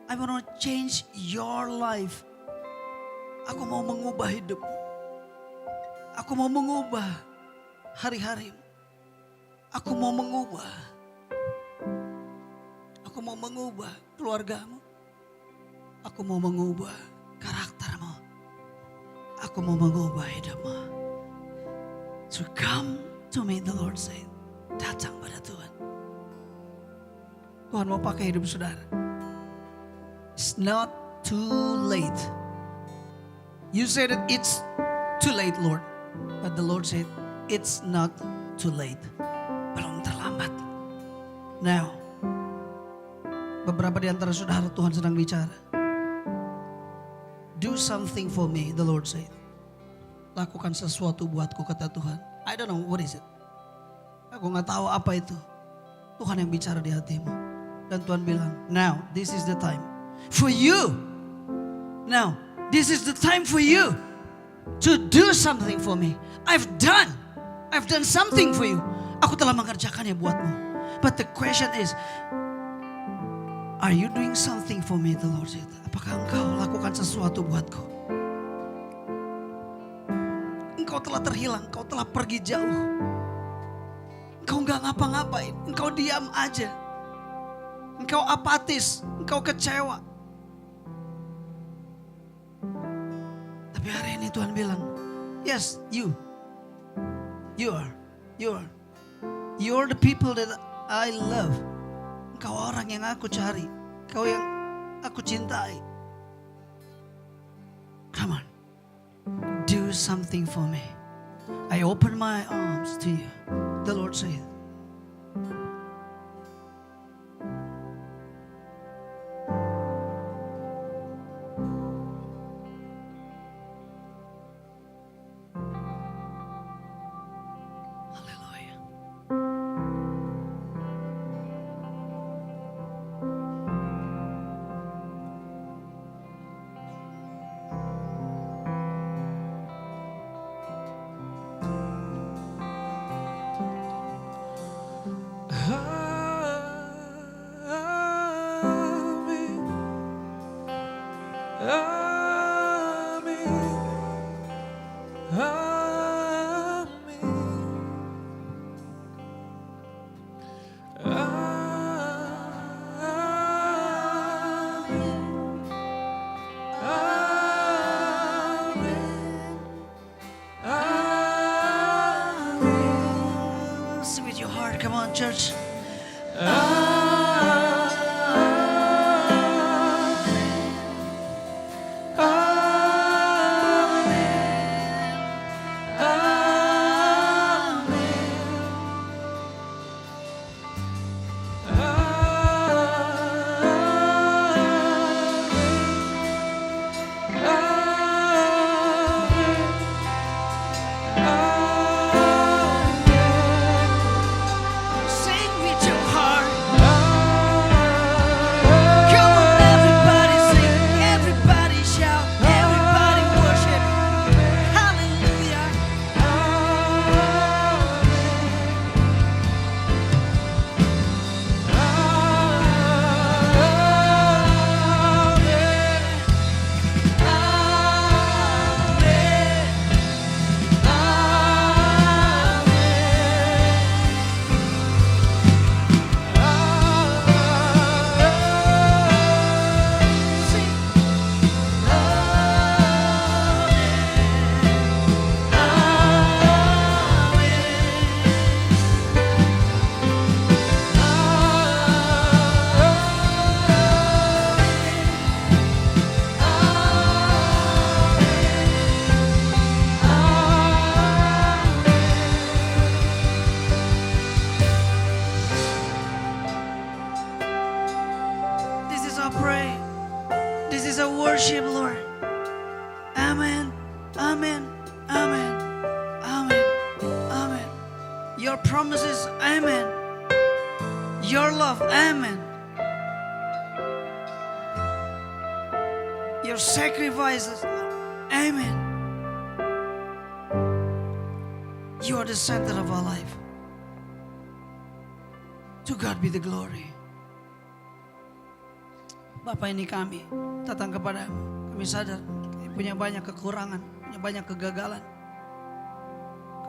I want to change your life. Aku mau mengubah hidupmu. Aku mau mengubah hari-harimu. Aku mau mengubah. Aku mau mengubah keluargamu. Aku mau mengubah karaktermu. Aku mau mengubah hidupmu. So come to me, the Lord said. Datang pada Tuhan. Tuhan mau pakai hidup saudara. It's not too late. You said that it's too late, Lord. But the Lord said, it's not too late. Belum terlambat. Now, beberapa di antara saudara Tuhan sedang bicara. Do something for me, the Lord said. Lakukan sesuatu buatku, kata Tuhan. I don't know, what is it? Aku gak tahu apa itu. Tuhan yang bicara di hatimu. Dan Tuhan bilang, now this is the time for you. Now this is the time for you to do something for me. I've done something for you. Aku telah mengerjakannya buatmu. But the question is, are you doing something for me, the Lord said. Apakah Engkau lakukan sesuatu buatku? Engkau telah terhilang, Engkau telah pergi jauh. Engkau gak ngapa-ngapain, Engkau diam aja. Engkau apatis, Engkau kecewa. Tapi hari ini Tuhan bilang, yes, you are the people that I love. Engkau orang yang aku cari, Engkau yang aku cintai. Come on, do something for me. I open my arms to you. The Lord said. Hallelujah. Amen. Amen. Sing with your heart, come on, church. Sing with your heart. Come on, everybody sing, everybody shout, everybody worship. Hallelujah. This is our prayer. This is our worship, Lord. Amen. Amen. Amen. Amen. Amen. Your promises, amen. Your love, amen. Your sacrifices, amen. You are the center of our life. To God be the glory. Bapak, ini kami datang kepadamu. Kami sadar kami punya banyak kekurangan, punya banyak kegagalan.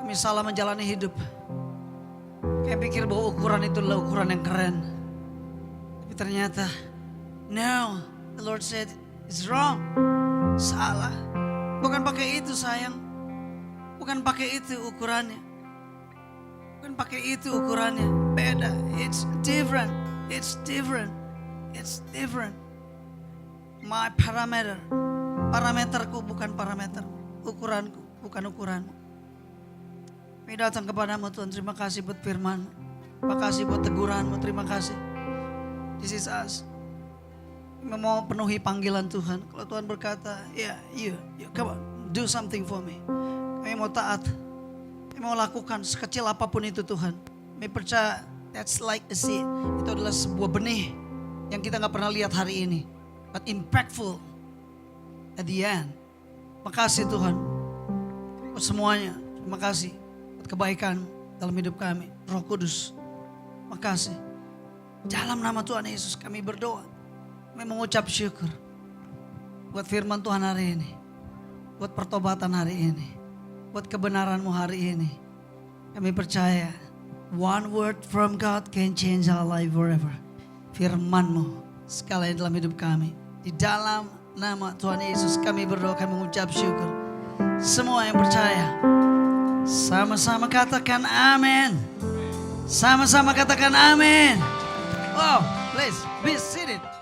Kami salah menjalani hidup. Kami pikir bahwa ukuran itu adalah ukuran yang keren. Tapi ternyata, no, the Lord said, it's wrong. Salah. Bukan pakai itu sayang. Bukan pakai itu ukurannya. Bukan pakai itu ukurannya. Beda. It's different. It's different. It's different. My parameter. Parameterku bukan parametermu. Ukuranku bukan ukuranmu. Kami datang kepadamu Tuhan. Terima kasih buat firman. Terima kasih buat teguranmu. Terima kasih. This is us. Kami mau penuhi panggilan Tuhan. Kalau Tuhan berkata, yeah, you come on, do something for me. Kami mau taat. Kami mau lakukan sekecil apapun itu Tuhan. Kami percaya that's like a seed. Itu adalah sebuah benih yang kita gak pernah lihat hari ini. But impactful at the end. Makasih Tuhan buat semuanya. Terima kasih buat kebaikan dalam hidup kami. Roh Kudus, makasih. Dalam nama Tuhan Yesus kami berdoa. Kami mengucap syukur. buat firman Tuhan hari ini, buat pertobatan hari ini, buat kebenaran-Mu hari ini. Kami percaya, one word from God can change our life forever. Firman-Mu sekali dalam hidup kami. Di dalam nama Tuhan Yesus kami berdoa, kami mengucap syukur. Semua yang percaya, sama-sama katakan amin. Sama-sama katakan amin. Oh, please be seated.